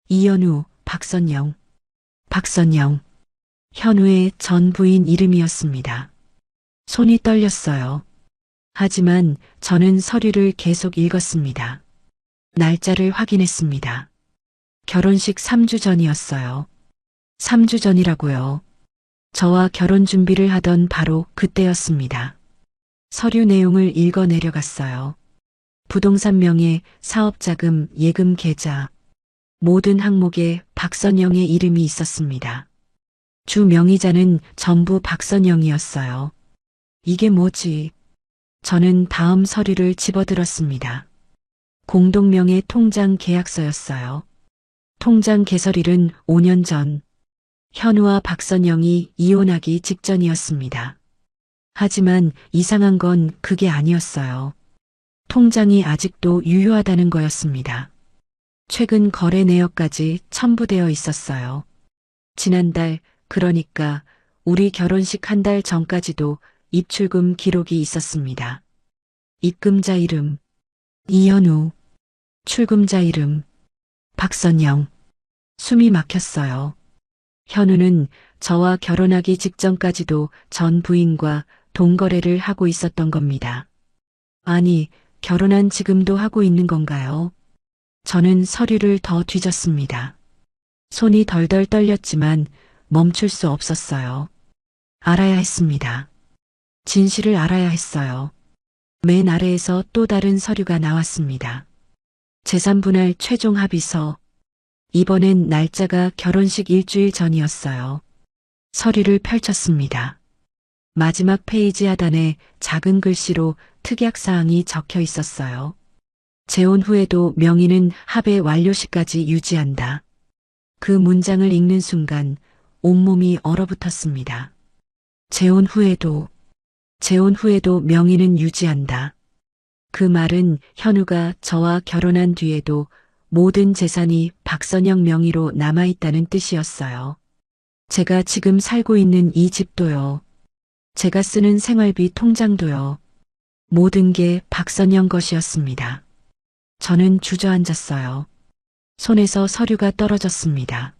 이현우, 박선영. 박선영. 현우의 전 부인 이름이었습니다. 손이 떨렸어요. 하지만 저는 서류를 계속 읽었습니다. 날짜를 확인했습니다. 결혼식 3주 전이었어요. 3주 전이라고요. 저와 결혼 준비를 하던 바로 그때였습니다. 서류 내용을 읽어 내려갔어요. 부동산 명의, 사업자금, 예금 계좌. 모든 항목에 박선영의 이름이 있었습니다. 주 명의자는 전부 박선영이었어요. 이게 뭐지? 저는 다음 서류를 집어들었습니다. 공동명의 통장 계약서였어요. 통장 개설일은 5년 전. 현우와 박선영이 이혼하기 직전이었습니다. 하지만 이상한 건 그게 아니었어요. 통장이 아직도 유효하다는 거였습니다. 최근 거래 내역까지 첨부되어 있었어요. 지난달, 그러니까 우리 결혼식 한 달 전까지도 입출금 기록이 있었습니다. 입금자 이름, 이현우. 출금자 이름, 박선영. 숨이 막혔어요. 현우는 저와 결혼하기 직전까지도 전 부인과 동거래를 하고 있었던 겁니다. 아니, 결혼한 지금도 하고 있는 건가요? 저는 서류를 더 뒤졌습니다. 손이 덜덜 떨렸지만 멈출 수 없었어요. 알아야 했습니다. 진실을 알아야 했어요. 맨 아래에서 또 다른 서류가 나왔습니다. 재산분할 최종 합의서. 이번엔 날짜가 결혼식 일주일 전이었어요. 서류를 펼쳤습니다. 마지막 페이지 하단에 작은 글씨로 특약사항이 적혀 있었어요. 재혼 후에도 명의는 합의 완료 시까지 유지한다. 그 문장을 읽는 순간 온몸이 얼어붙었습니다. 재혼 후에도 명의는 유지한다. 그 말은 현우가 저와 결혼한 뒤에도 모든 재산이 박선영 명의로 남아있다는 뜻이었어요. 제가 지금 살고 있는 이 집도요. 제가 쓰는 생활비 통장도요. 모든 게 박선영 것이었습니다. 저는 주저앉았어요. 손에서 서류가 떨어졌습니다.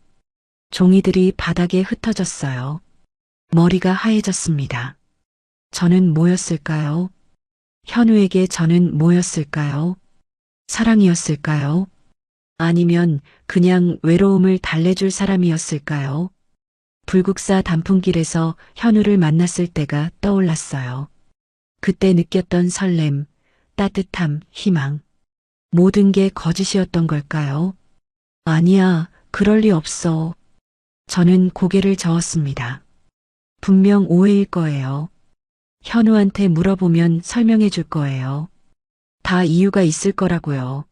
종이들이 바닥에 흩어졌어요. 머리가 하얘졌습니다. 저는 뭐였을까요? 현우에게 저는 뭐였을까요? 사랑이었을까요? 아니면 그냥 외로움을 달래줄 사람이었을까요? 불국사 단풍길에서 현우를 만났을 때가 떠올랐어요. 그때 느꼈던 설렘, 따뜻함, 희망. 모든 게 거짓이었던 걸까요? 아니야, 그럴 리 없어. 저는 고개를 저었습니다. 분명 오해일 거예요. 현우한테 물어보면 설명해 줄 거예요. 다 이유가 있을 거라고요.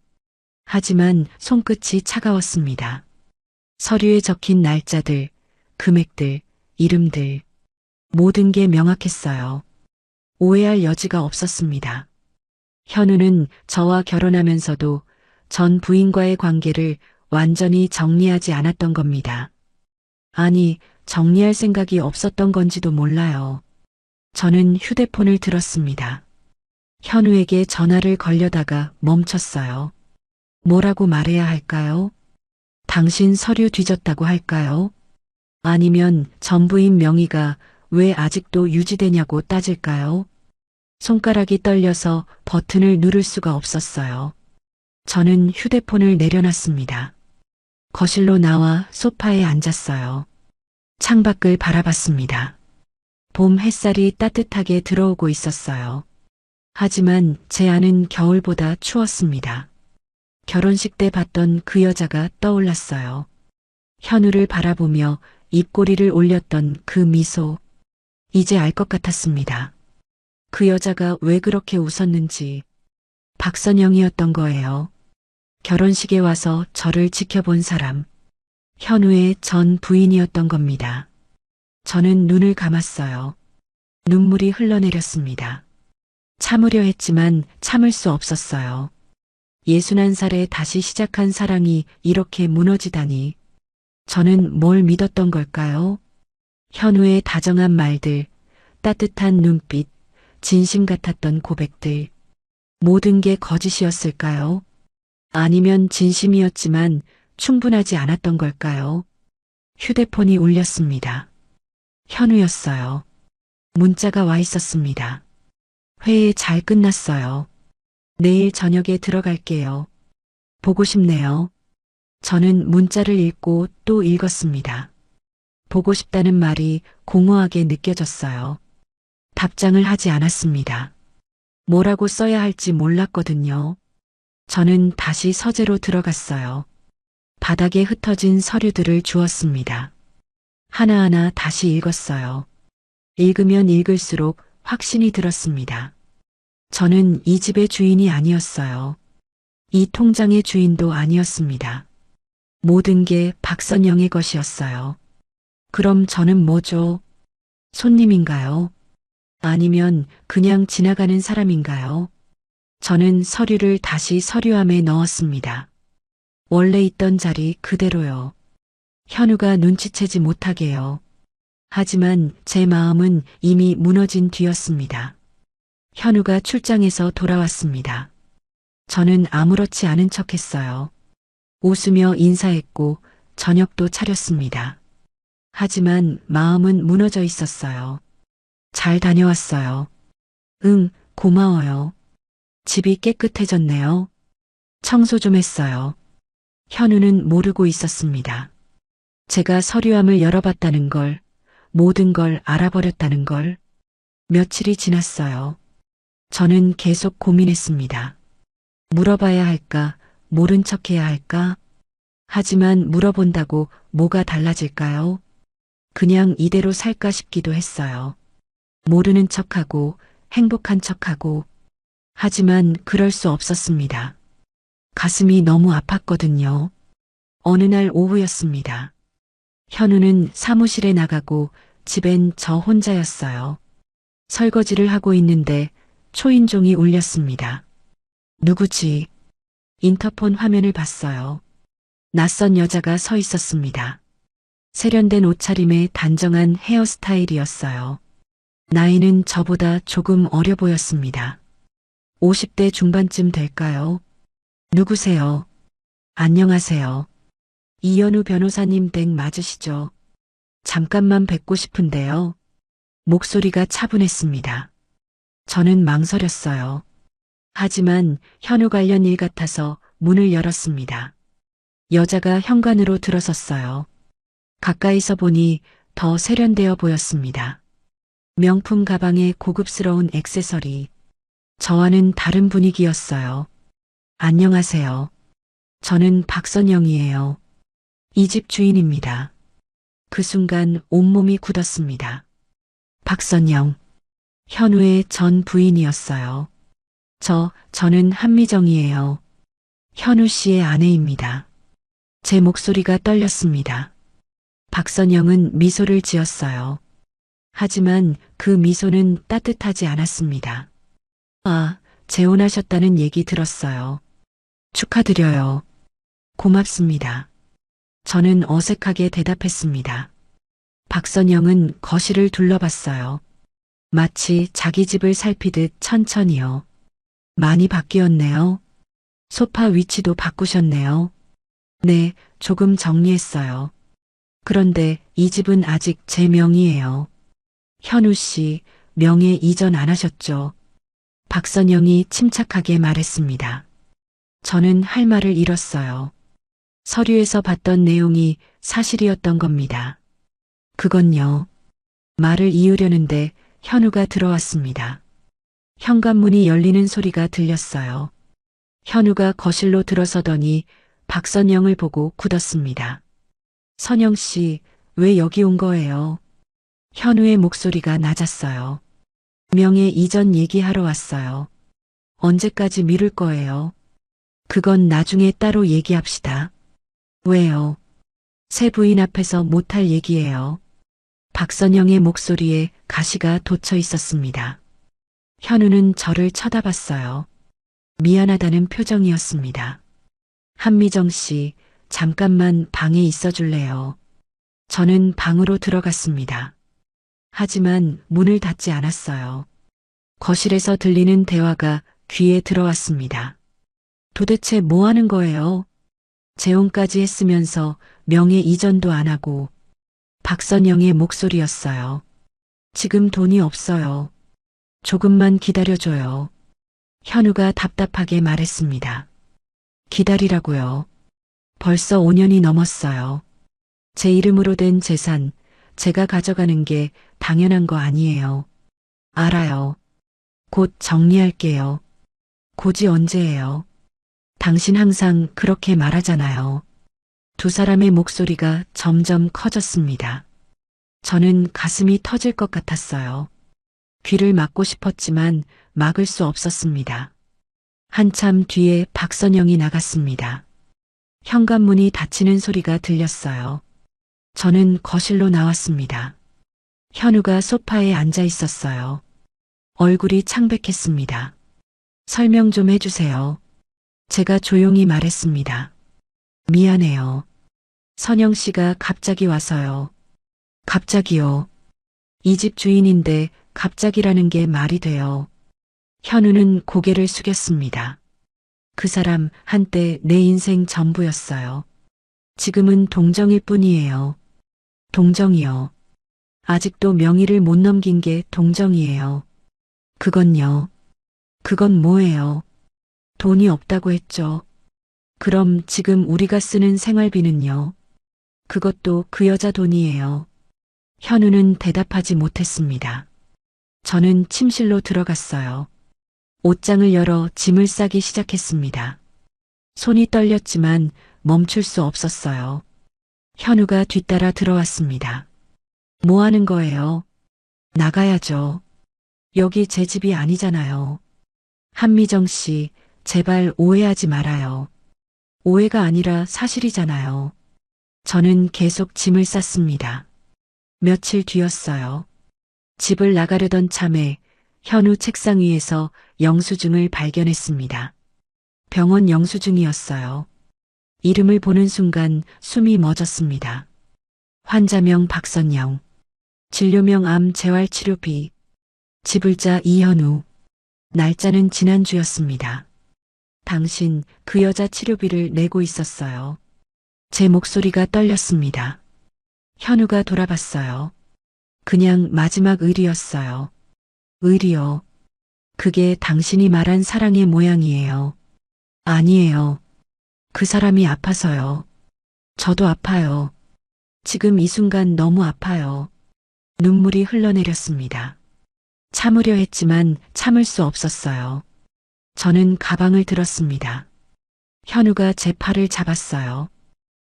하지만 손끝이 차가웠습니다. 서류에 적힌 날짜들, 금액들, 이름들, 모든 게 명확했어요. 오해할 여지가 없었습니다. 현우는 저와 결혼하면서도 전 부인과의 관계를 완전히 정리하지 않았던 겁니다. 아니, 정리할 생각이 없었던 건지도 몰라요. 저는 휴대폰을 들었습니다. 현우에게 전화를 걸려다가 멈췄어요. 뭐라고 말해야 할까요? 당신 서류 뒤졌다고 할까요? 아니면 전부인 명의가 왜 아직도 유지되냐고 따질까요? 손가락이 떨려서 버튼을 누를 수가 없었어요. 저는 휴대폰을 내려놨습니다. 거실로 나와 소파에 앉았어요. 창밖을 바라봤습니다. 봄 햇살이 따뜻하게 들어오고 있었어요. 하지만 제 안은 겨울보다 추웠습니다. 결혼식 때 봤던 그 여자가 떠올랐어요. 현우를 바라보며 입꼬리를 올렸던 그 미소. 이제 알 것 같았습니다. 그 여자가 왜 그렇게 웃었는지. 박선영이었던 거예요. 결혼식에 와서 저를 지켜본 사람. 현우의 전 부인이었던 겁니다. 저는 눈을 감았어요. 눈물이 흘러내렸습니다. 참으려 했지만 참을 수 없었어요. 61살에 다시 시작한 사랑이 이렇게 무너지다니. 저는 뭘 믿었던 걸까요? 현우의 다정한 말들, 따뜻한 눈빛, 진심 같았던 고백들. 모든 게 거짓이었을까요? 아니면 진심이었지만 충분하지 않았던 걸까요? 휴대폰이 울렸습니다. 현우였어요. 문자가 와 있었습니다. 회의 잘 끝났어요. 내일 저녁에 들어갈게요. 보고 싶네요. 저는 문자를 읽고 또 읽었습니다. 보고 싶다는 말이 공허하게 느껴졌어요. 답장을 하지 않았습니다. 뭐라고 써야 할지 몰랐거든요. 저는 다시 서재로 들어갔어요. 바닥에 흩어진 서류들을 주웠습니다. 하나하나 다시 읽었어요. 읽으면 읽을수록 확신이 들었습니다. 저는 이 집의 주인이 아니었어요. 이 통장의 주인도 아니었습니다. 모든 게 박선영의 것이었어요. 그럼 저는 뭐죠? 손님인가요? 아니면 그냥 지나가는 사람인가요? 저는 서류를 다시 서류함에 넣었습니다. 원래 있던 자리 그대로요. 현우가 눈치채지 못하게요. 하지만 제 마음은 이미 무너진 뒤였습니다. 현우가 출장에서 돌아왔습니다. 저는 아무렇지 않은 척했어요. 웃으며 인사했고 저녁도 차렸습니다. 하지만 마음은 무너져 있었어요. 잘 다녀왔어요. 응, 고마워요. 집이 깨끗해졌네요. 청소 좀 했어요. 현우는 모르고 있었습니다. 제가 서류함을 열어봤다는 걸, 모든 걸 알아버렸다는 걸. 며칠이 지났어요. 저는 계속 고민했습니다. 물어봐야 할까, 모른 척해야 할까? 하지만 물어본다고 뭐가 달라질까요? 그냥 이대로 살까 싶기도 했어요. 모르는 척하고 행복한 척하고 하지만 그럴 수 없었습니다. 가슴이 너무 아팠거든요. 어느 날 오후였습니다. 현우는 사무실에 나가고 집엔 저 혼자였어요. 설거지를 하고 있는데 초인종이 울렸습니다. 누구지? 인터폰 화면을 봤어요. 낯선 여자가 서 있었습니다. 세련된 옷차림에 단정한 헤어스타일이었어요. 나이는 저보다 조금 어려 보였습니다. 50대 중반쯤 될까요? 누구세요? 안녕하세요. 이현우 변호사님 댁 맞으시죠? 잠깐만 뵙고 싶은데요. 목소리가 차분했습니다. 저는 망설였어요. 하지만 현우 관련 일 같아서 문을 열었습니다. 여자가 현관으로 들어섰어요. 가까이서 보니 더 세련되어 보였습니다. 명품 가방에 고급스러운 액세서리. 저와는 다른 분위기였어요. 안녕하세요. 저는 박선영이에요. 이 집 주인입니다. 그 순간 온몸이 굳었습니다. 박선영. 현우의 전 부인이었어요. 저는 한미정이에요. 현우 씨의 아내입니다. 제 목소리가 떨렸습니다. 박선영은 미소를 지었어요. 하지만 그 미소는 따뜻하지 않았습니다. 아, 재혼하셨다는 얘기 들었어요. 축하드려요. 고맙습니다. 저는 어색하게 대답했습니다. 박선영은 거실을 둘러봤어요. 마치 자기 집을 살피듯 천천히요. 많이 바뀌었네요. 소파 위치도 바꾸셨네요. 네, 조금 정리했어요. 그런데 이 집은 아직 제 명의예요. 현우 씨, 명예 이전 안 하셨죠? 박선영이 침착하게 말했습니다. 저는 할 말을 잃었어요. 서류에서 봤던 내용이 사실이었던 겁니다. 그건요. 말을 이으려는데 현우가 들어왔습니다. 현관문이 열리는 소리가 들렸어요. 현우가 거실로 들어서더니 박선영을 보고 굳었습니다. 선영 씨, 왜 여기 온 거예요? 현우의 목소리가 낮았어요. 명예 이전 얘기하러 왔어요. 언제까지 미룰 거예요? 그건 나중에 따로 얘기합시다. 왜요? 새 부인 앞에서 못할 얘기예요. 박선영의 목소리에 가시가 돋쳐 있었습니다. 현우는 저를 쳐다봤어요. 미안하다는 표정이었습니다. 한미정 씨, 잠깐만 방에 있어 줄래요? 저는 방으로 들어갔습니다. 하지만 문을 닫지 않았어요. 거실에서 들리는 대화가 귀에 들어왔습니다. 도대체 뭐 하는 거예요? 재혼까지 했으면서 명예 이전도 안 하고. 박선영의 목소리였어요. 지금 돈이 없어요. 조금만 기다려줘요. 현우가 답답하게 말했습니다. 기다리라고요. 벌써 5년이 넘었어요. 제 이름으로 된 재산, 제가 가져가는 게 당연한 거 아니에요. 알아요. 곧 정리할게요. 곧이 언제예요? 당신 항상 그렇게 말하잖아요. 두 사람의 목소리가 점점 커졌습니다. 저는 가슴이 터질 것 같았어요. 귀를 막고 싶었지만 막을 수 없었습니다. 한참 뒤에 박선영이 나갔습니다. 현관문이 닫히는 소리가 들렸어요. 저는 거실로 나왔습니다. 현우가 소파에 앉아 있었어요. 얼굴이 창백했습니다. 설명 좀 해주세요. 제가 조용히 말했습니다. 미안해요. 선영 씨가 갑자기 와서요. 갑자기요. 이 집 주인인데 갑자기라는 게 말이 돼요. 현우는 고개를 숙였습니다. 그 사람 한때 내 인생 전부였어요. 지금은 동정일 뿐이에요. 동정이요. 아직도 명의를 못 넘긴 게 동정이에요. 그건요. 그건 뭐예요? 돈이 없다고 했죠. 그럼 지금 우리가 쓰는 생활비는요? 그것도 그 여자 돈이에요. 현우는 대답하지 못했습니다. 저는 침실로 들어갔어요. 옷장을 열어 짐을 싸기 시작했습니다. 손이 떨렸지만 멈출 수 없었어요. 현우가 뒤따라 들어왔습니다. 뭐 하는 거예요? 나가야죠. 여기 제 집이 아니잖아요. 한미정 씨, 제발 오해하지 말아요. 오해가 아니라 사실이잖아요. 저는 계속 짐을 쌌습니다. 며칠 뒤였어요. 집을 나가려던 참에 현우 책상 위에서 영수증을 발견했습니다. 병원 영수증이었어요. 이름을 보는 순간 숨이 멎었습니다. 환자명 박선영, 진료명 암 재활치료비, 지불자 이현우, 날짜는 지난주였습니다. 당신 그 여자 치료비를 내고 있었어요. 제 목소리가 떨렸습니다. 현우가 돌아봤어요. 그냥 마지막 의리였어요. 의리요. 그게 당신이 말한 사랑의 모양이에요. 아니에요. 그 사람이 아파서요. 저도 아파요. 지금 이 순간 너무 아파요. 눈물이 흘러내렸습니다. 참으려 했지만 참을 수 없었어요. 저는 가방을 들었습니다. 현우가 제 팔을 잡았어요.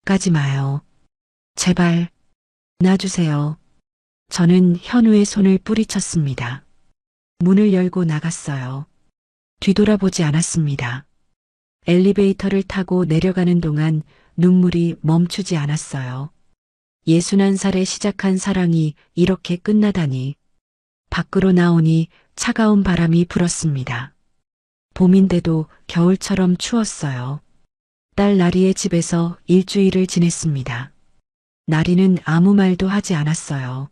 가지 마요. 제발, 놔주세요. 저는 현우의 손을 뿌리쳤습니다. 문을 열고 나갔어요. 뒤돌아보지 않았습니다. 엘리베이터를 타고 내려가는 동안 눈물이 멈추지 않았어요. 61살에 시작한 사랑이 이렇게 끝나다니. 밖으로 나오니 차가운 바람이 불었습니다. 봄인데도 겨울처럼 추웠어요. 딸 나리의 집에서 일주일을 지냈습니다. 나리는 아무 말도 하지 않았어요.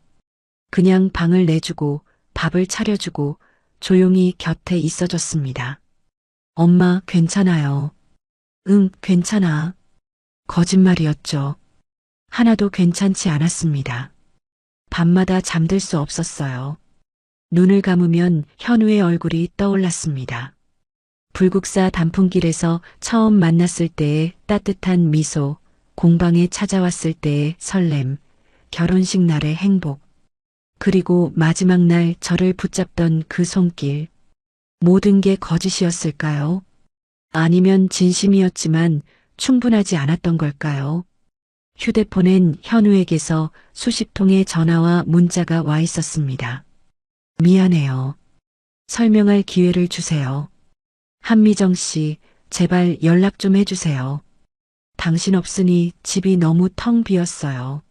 그냥 방을 내주고 밥을 차려주고 조용히 곁에 있어줬습니다. 엄마, 괜찮아요. 응, 괜찮아. 거짓말이었죠. 하나도 괜찮지 않았습니다. 밤마다 잠들 수 없었어요. 눈을 감으면 현우의 얼굴이 떠올랐습니다. 불국사 단풍길에서 처음 만났을 때의 따뜻한 미소, 공방에 찾아왔을 때의 설렘, 결혼식 날의 행복, 그리고 마지막 날 저를 붙잡던 그 손길. 모든 게 거짓이었을까요? 아니면 진심이었지만 충분하지 않았던 걸까요? 휴대폰엔 현우에게서 수십 통의 전화와 문자가 와 있었습니다. 미안해요. 설명할 기회를 주세요. 한미정 씨, 제발 연락 좀 해주세요. 당신 없으니 집이 너무 텅 비었어요.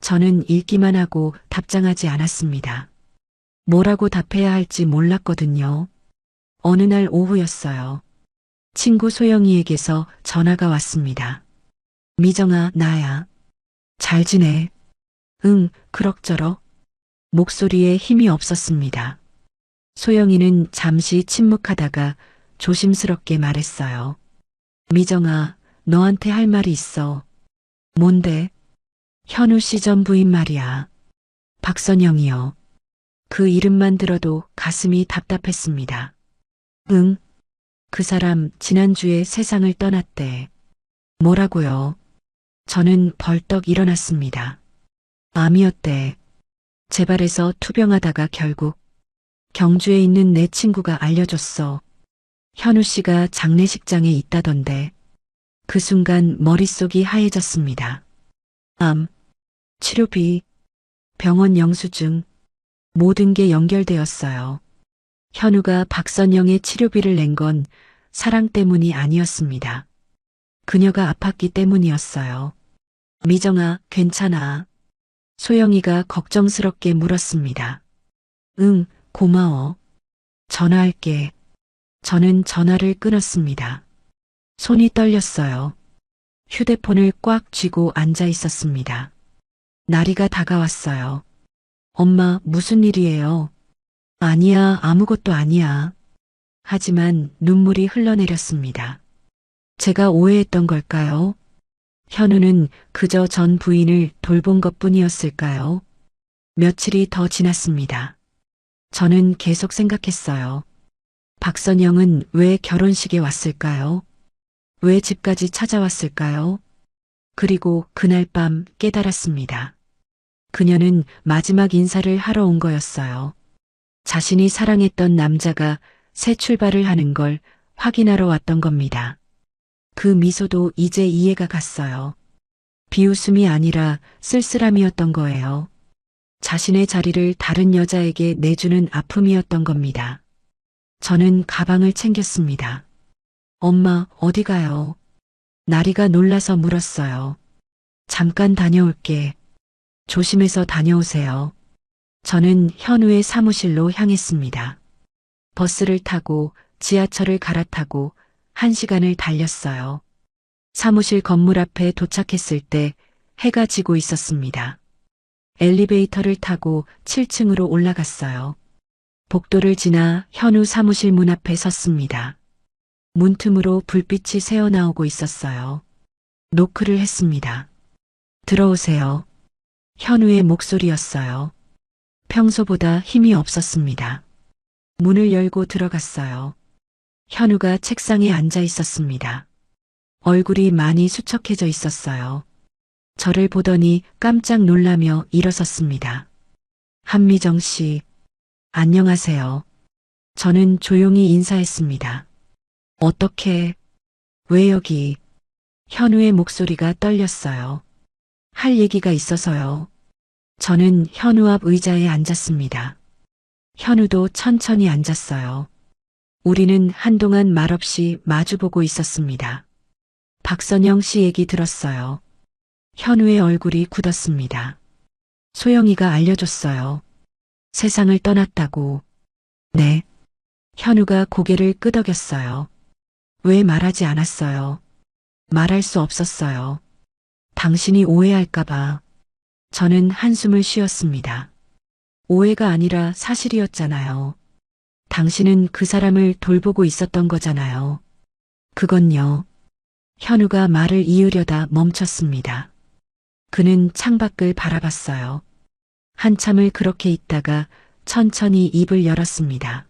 저는 읽기만 하고 답장하지 않았습니다. 뭐라고 답해야 할지 몰랐거든요. 어느 날 오후였어요. 친구 소영이에게서 전화가 왔습니다. 미정아, 나야. 잘 지내? 응, 그럭저럭. 목소리에 힘이 없었습니다. 소영이는 잠시 침묵하다가 조심스럽게 말했어요. 미정아, 너한테 할 말이 있어. 뭔데? 현우 씨 전 부인 말이야. 박선영이요. 그 이름만 들어도 가슴이 답답했습니다. 응? 그 사람 지난주에 세상을 떠났대. 뭐라고요? 저는 벌떡 일어났습니다. 암이었대. 재발해서 투병하다가 결국 경주에 있는 내 친구가 알려줬어. 현우 씨가 장례식장에 있다던데. 그 순간 머릿속이 하얘졌습니다. 암, 치료비, 병원 영수증, 모든 게 연결되었어요. 현우가 박선영의 치료비를 낸 건 사랑 때문이 아니었습니다. 그녀가 아팠기 때문이었어요. 미정아, 괜찮아. 소영이가 걱정스럽게 물었습니다. 응, 고마워. 전화할게. 저는 전화를 끊었습니다. 손이 떨렸어요. 휴대폰을 꽉 쥐고 앉아 있었습니다. 나리가 다가왔어요. 엄마, 무슨 일이에요? 아니야, 아무것도 아니야. 하지만 눈물이 흘러내렸습니다. 제가 오해했던 걸까요? 현우는 그저 전 부인을 돌본 것뿐이었을까요? 며칠이 더 지났습니다. 저는 계속 생각했어요. 박선영은 왜 결혼식에 왔을까요? 왜 집까지 찾아왔을까요? 그리고 그날 밤 깨달았습니다. 그녀는 마지막 인사를 하러 온 거였어요. 자신이 사랑했던 남자가 새 출발을 하는 걸 확인하러 왔던 겁니다. 그 미소도 이제 이해가 갔어요. 비웃음이 아니라 쓸쓸함이었던 거예요. 자신의 자리를 다른 여자에게 내주는 아픔이었던 겁니다. 저는 가방을 챙겼습니다. 엄마, 어디 가요? 나리가 놀라서 물었어요. 잠깐 다녀올게. 조심해서 다녀오세요. 저는 현우의 사무실로 향했습니다. 버스를 타고 지하철을 갈아타고 1시간을 달렸어요. 사무실 건물 앞에 도착했을 때 해가 지고 있었습니다. 엘리베이터를 타고 7층으로 올라갔어요. 복도를 지나 현우 사무실 문 앞에 섰습니다. 문틈으로 불빛이 새어나오고 있었어요. 노크를 했습니다. 들어오세요. 현우의 목소리였어요. 평소보다 힘이 없었습니다. 문을 열고 들어갔어요. 현우가 책상에 앉아 있었습니다. 얼굴이 많이 수척해져 있었어요. 저를 보더니 깜짝 놀라며 일어섰습니다. 한미정 씨, 안녕하세요. 저는 조용히 인사했습니다. 어떻게, 왜 여기? 현우의 목소리가 떨렸어요. 할 얘기가 있어서요. 저는 현우 앞 의자에 앉았습니다. 현우도 천천히 앉았어요. 우리는 한동안 말없이 마주보고 있었습니다. 박선영 씨 얘기 들었어요. 현우의 얼굴이 굳었습니다. 소영이가 알려줬어요. 세상을 떠났다고. 네. 현우가 고개를 끄덕였어요. 왜 말하지 않았어요? 말할 수 없었어요. 당신이 오해할까봐. 저는 한숨을 쉬었습니다. 오해가 아니라 사실이었잖아요. 당신은 그 사람을 돌보고 있었던 거잖아요. 그건요. 현우가 말을 이으려다 멈췄습니다. 그는 창밖을 바라봤어요. 한참을 그렇게 있다가 천천히 입을 열었습니다.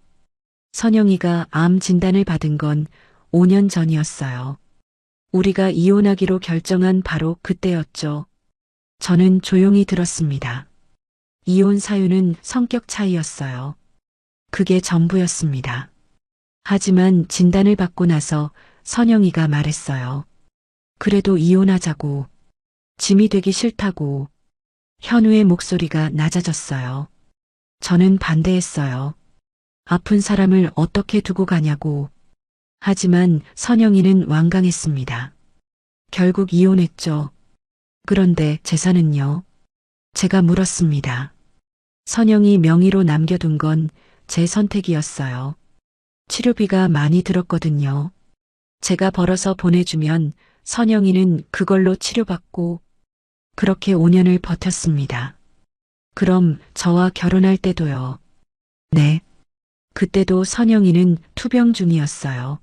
선영이가 암 진단을 받은 건 5년 전이었어요. 우리가 이혼하기로 결정한 바로 그때였죠. 저는 조용히 들었습니다. 이혼 사유는 성격 차이였어요. 그게 전부였습니다. 하지만 진단을 받고 나서 선영이가 말했어요. 그래도 이혼하자고. 짐이 되기 싫다고. 현우의 목소리가 낮아졌어요. 저는 반대했어요. 아픈 사람을 어떻게 두고 가냐고. 하지만 선영이는 완강했습니다. 결국 이혼했죠. 그런데 재산은요? 제가 물었습니다. 선영이 명의로 남겨둔 건 제 선택이었어요. 치료비가 많이 들었거든요. 제가 벌어서 보내주면 선영이는 그걸로 치료받고 그렇게 5년을 버텼습니다. 그럼 저와 결혼할 때도요. 네. 그때도 선영이는 투병 중이었어요.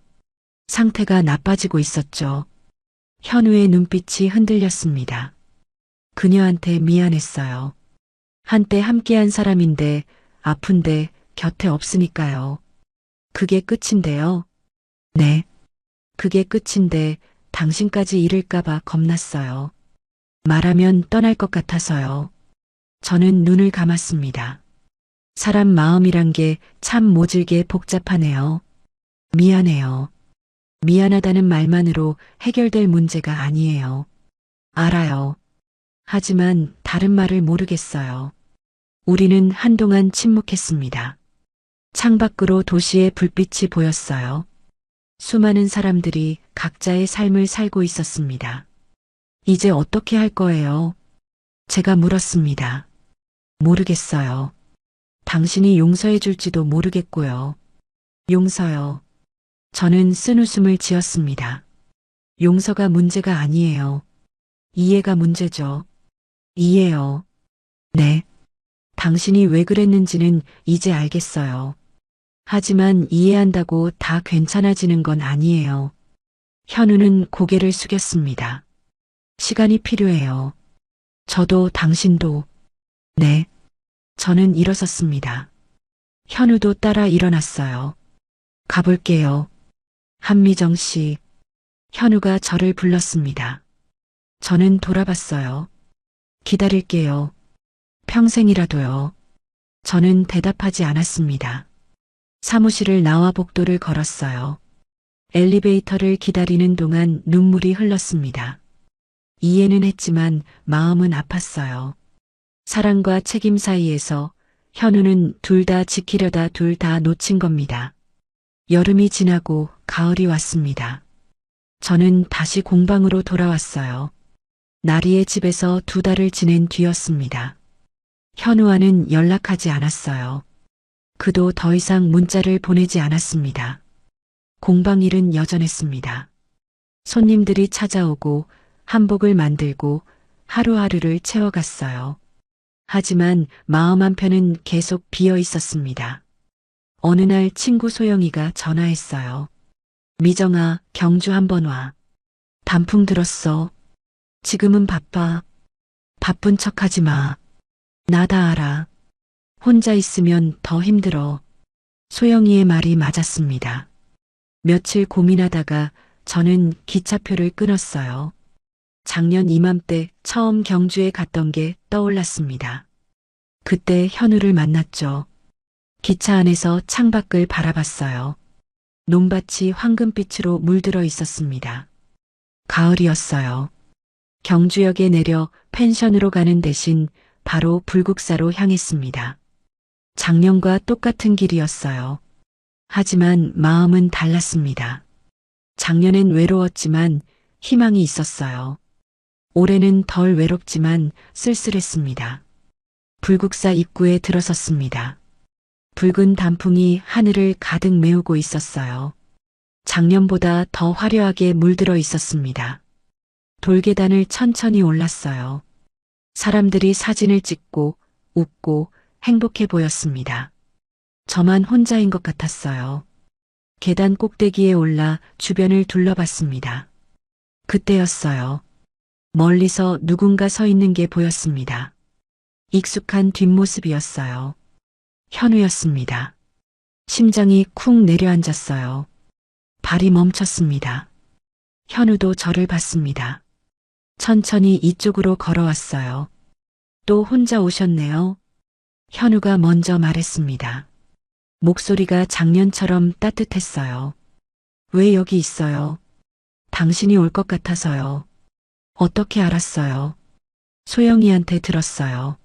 상태가 나빠지고 있었죠. 현우의 눈빛이 흔들렸습니다. 그녀한테 미안했어요. 한때 함께한 사람인데 아픈데 곁에 없으니까요. 그게 끝인데요. 네. 그게 끝인데 당신까지 잃을까봐 겁났어요. 말하면 떠날 것 같아서요. 저는 눈을 감았습니다. 사람 마음이란 게 참 모질게 복잡하네요. 미안해요. 미안하다는 말만으로 해결될 문제가 아니에요. 알아요. 하지만 다른 말을 모르겠어요. 우리는 한동안 침묵했습니다. 창밖으로 도시의 불빛이 보였어요. 수많은 사람들이 각자의 삶을 살고 있었습니다. 이제 어떻게 할 거예요? 제가 물었습니다. 모르겠어요. 당신이 용서해 줄지도 모르겠고요. 용서요. 저는 쓴웃음을 지었습니다. 용서가 문제가 아니에요. 이해가 문제죠. 이해요. 네. 당신이 왜 그랬는지는 이제 알겠어요. 하지만 이해한다고 다 괜찮아지는 건 아니에요. 현우는 고개를 숙였습니다. 시간이 필요해요. 저도 당신도. 네. 저는 일어섰습니다. 현우도 따라 일어났어요. 가볼게요. 한미정 씨. 현우가 저를 불렀습니다. 저는 돌아봤어요. 기다릴게요. 평생이라도요. 저는 대답하지 않았습니다. 사무실을 나와 복도를 걸었어요. 엘리베이터를 기다리는 동안 눈물이 흘렀습니다. 이해는 했지만 마음은 아팠어요. 사랑과 책임 사이에서 현우는 둘 다 지키려다 둘 다 놓친 겁니다. 여름이 지나고 가을이 왔습니다. 저는 다시 공방으로 돌아왔어요. 나리의 집에서 2달을 지낸 뒤였습니다. 현우와는 연락하지 않았어요. 그도 더 이상 문자를 보내지 않았습니다. 공방 일은 여전했습니다. 손님들이 찾아오고 한복을 만들고 하루하루를 채워갔어요. 하지만 마음 한편은 계속 비어 있었습니다. 어느 날 친구 소영이가 전화했어요. 미정아, 경주 한번 와. 단풍 들었어. 지금은 바빠. 바쁜 척하지 마. 나 다 알아. 혼자 있으면 더 힘들어. 소영이의 말이 맞았습니다. 며칠 고민하다가 저는 기차표를 끊었어요. 작년 이맘때 처음 경주에 갔던 게 떠올랐습니다. 그때 현우를 만났죠. 기차 안에서 창밖을 바라봤어요. 논밭이 황금빛으로 물들어 있었습니다. 가을이었어요. 경주역에 내려 펜션으로 가는 대신 바로 불국사로 향했습니다. 작년과 똑같은 길이었어요. 하지만 마음은 달랐습니다. 작년엔 외로웠지만 희망이 있었어요. 올해는 덜 외롭지만 쓸쓸했습니다. 불국사 입구에 들어섰습니다. 붉은 단풍이 하늘을 가득 메우고 있었어요. 작년보다 더 화려하게 물들어 있었습니다. 돌계단을 천천히 올랐어요. 사람들이 사진을 찍고 웃고 행복해 보였습니다. 저만 혼자인 것 같았어요. 계단 꼭대기에 올라 주변을 둘러봤습니다. 그때였어요. 멀리서 누군가 서 있는 게 보였습니다. 익숙한 뒷모습이었어요. 현우였습니다. 심장이 쿵 내려앉았어요. 발이 멈췄습니다. 현우도 저를 봤습니다. 천천히 이쪽으로 걸어왔어요. 또 혼자 오셨네요. 현우가 먼저 말했습니다. 목소리가 작년처럼 따뜻했어요. 왜 여기 있어요? 당신이 올 것 같아서요. 어떻게 알았어요? 소영이한테 들었어요.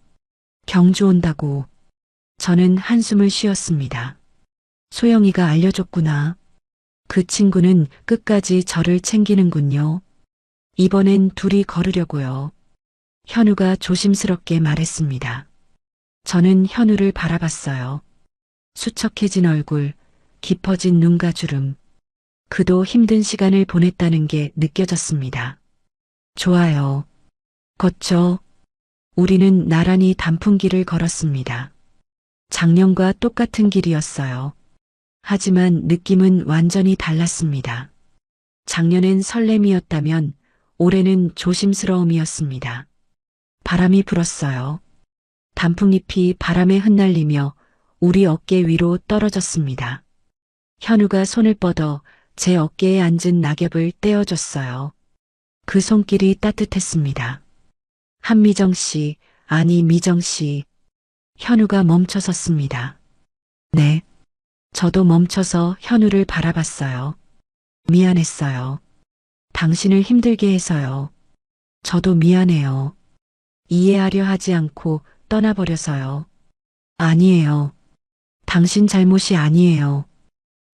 경주 온다고. 저는 한숨을 쉬었습니다. 소영이가 알려줬구나. 그 친구는 끝까지 저를 챙기는군요. 이번엔 둘이 걸으려고요. 현우가 조심스럽게 말했습니다. 저는 현우를 바라봤어요. 수척해진 얼굴, 깊어진 눈가 주름. 그도 힘든 시간을 보냈다는 게 느껴졌습니다. 좋아요. 걷죠. 우리는 나란히 단풍길을 걸었습니다. 작년과 똑같은 길이었어요. 하지만 느낌은 완전히 달랐습니다. 작년엔 설렘이었다면 올해는 조심스러움이었습니다. 바람이 불었어요. 단풍잎이 바람에 흩날리며 우리 어깨 위로 떨어졌습니다. 현우가 손을 뻗어 제 어깨에 앉은 낙엽을 떼어줬어요. 그 손길이 따뜻했습니다. 한미정 씨, 아니 미정 씨. 현우가 멈춰섰습니다. 네. 저도 멈춰서 현우를 바라봤어요. 미안했어요. 당신을 힘들게 해서요. 저도 미안해요. 이해하려 하지 않고 떠나버려서요. 아니에요. 당신 잘못이 아니에요.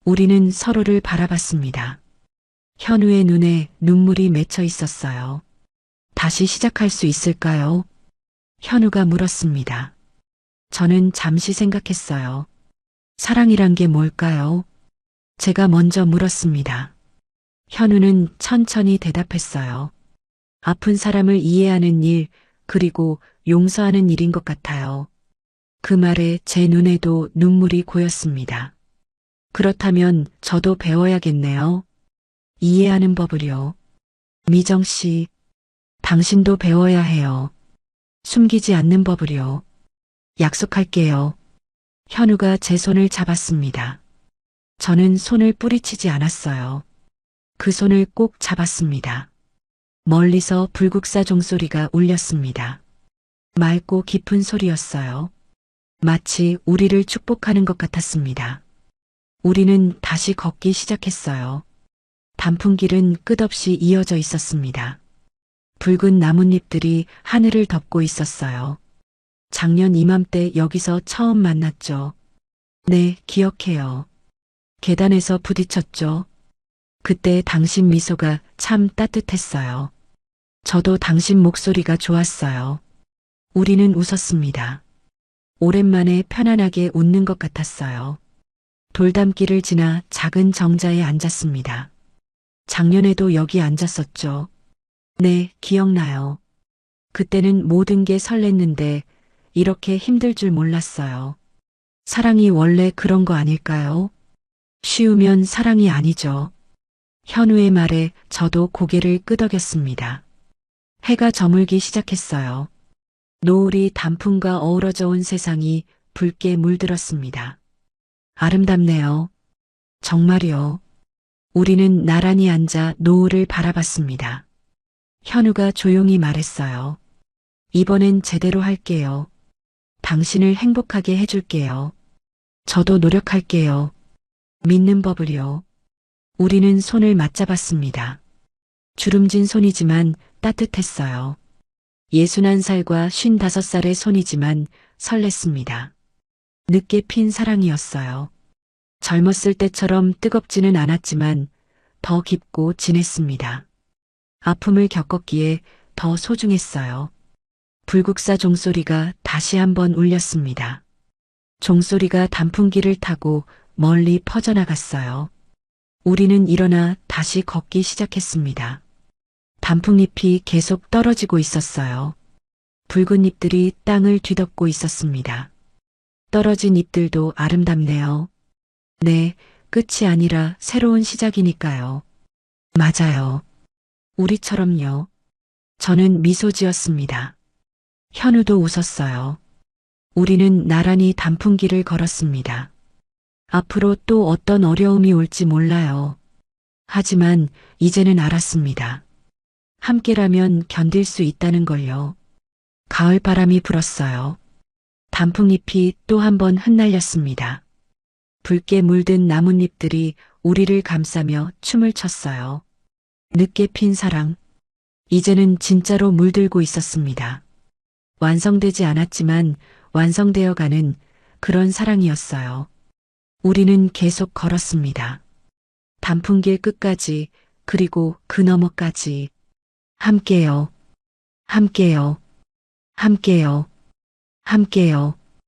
우리는 서로를 바라봤습니다. 현우의 눈에 눈물이 맺혀 있었어요. 다시 시작할 수 있을까요? 현우가 물었습니다. 저는 잠시 생각했어요. 사랑이란 게 뭘까요? 제가 먼저 물었습니다. 현우는 천천히 대답했어요. 아픈 사람을 이해하는 일, 그리고 용서하는 일인 것 같아요. 그 말에 제 눈에도 눈물이 고였습니다. 그렇다면 저도 배워야겠네요. 이해하는 법을요. 미정 씨, 당신도 배워야 해요. 숨기지 않는 법을요. 약속할게요. 현우가 제 손을 잡았습니다. 저는 손을 뿌리치지 않았어요. 그 손을 꼭 잡았습니다. 멀리서 불국사 종소리가 울렸습니다. 맑고 깊은 소리였어요. 마치 우리를 축복하는 것 같았습니다. 우리는 다시 걷기 시작했어요. 단풍길은 끝없이 이어져 있었습니다. 붉은 나뭇잎들이 하늘을 덮고 있었어요. 작년 이맘때 여기서 처음 만났죠. 네, 기억해요. 계단에서 부딪혔죠. 그때 당신 미소가 참 따뜻했어요. 저도 당신 목소리가 좋았어요. 우리는 웃었습니다. 오랜만에 편안하게 웃는 것 같았어요. 돌담길을 지나 작은 정자에 앉았습니다. 작년에도 여기 앉았었죠. 네, 기억나요. 그때는 모든 게 설렜는데 이렇게 힘들 줄 몰랐어요. 사랑이 원래 그런 거 아닐까요? 쉬우면 사랑이 아니죠. 현우의 말에 저도 고개를 끄덕였습니다. 해가 저물기 시작했어요. 노을이 단풍과 어우러져 온 세상이 붉게 물들었습니다. 아름답네요. 정말요. 우리는 나란히 앉아 노을을 바라봤습니다. 현우가 조용히 말했어요. 이번엔 제대로 할게요. 당신을 행복하게 해줄게요. 저도 노력할게요. 믿는 법을요. 우리는 손을 맞잡았습니다. 주름진 손이지만 따뜻했어요. 61살과 55살의 손이지만 설렜습니다. 늦게 핀 사랑이었어요. 젊었을 때처럼 뜨겁지는 않았지만 더 깊고 진했습니다. 아픔을 겪었기에 더 소중했어요. 불국사 종소리가 다시 한번 울렸습니다. 종소리가 단풍길을 타고 멀리 퍼져나갔어요. 우리는 일어나 다시 걷기 시작했습니다. 단풍잎이 계속 떨어지고 있었어요. 붉은 잎들이 땅을 뒤덮고 있었습니다. 떨어진 잎들도 아름답네요. 네, 끝이 아니라 새로운 시작이니까요. 맞아요. 우리처럼요. 저는 미소 지었습니다. 현우도 웃었어요. 우리는 나란히 단풍길을 걸었습니다. 앞으로 또 어떤 어려움이 올지 몰라요. 하지만 이제는 알았습니다. 함께라면 견딜 수 있다는 걸요. 가을 바람이 불었어요. 단풍잎이 또 한 번 흩날렸습니다. 붉게 물든 나뭇잎들이 우리를 감싸며 춤을 췄어요. 늦게 핀 사랑. 이제는 진짜로 물들고 있었습니다. 완성되지 않았지만 완성되어 가는 그런 사랑이었어요. 우리는 계속 걸었습니다. 단풍길 끝까지, 그리고 그 너머까지. 함께요. 함께요. 함께요. 함께요.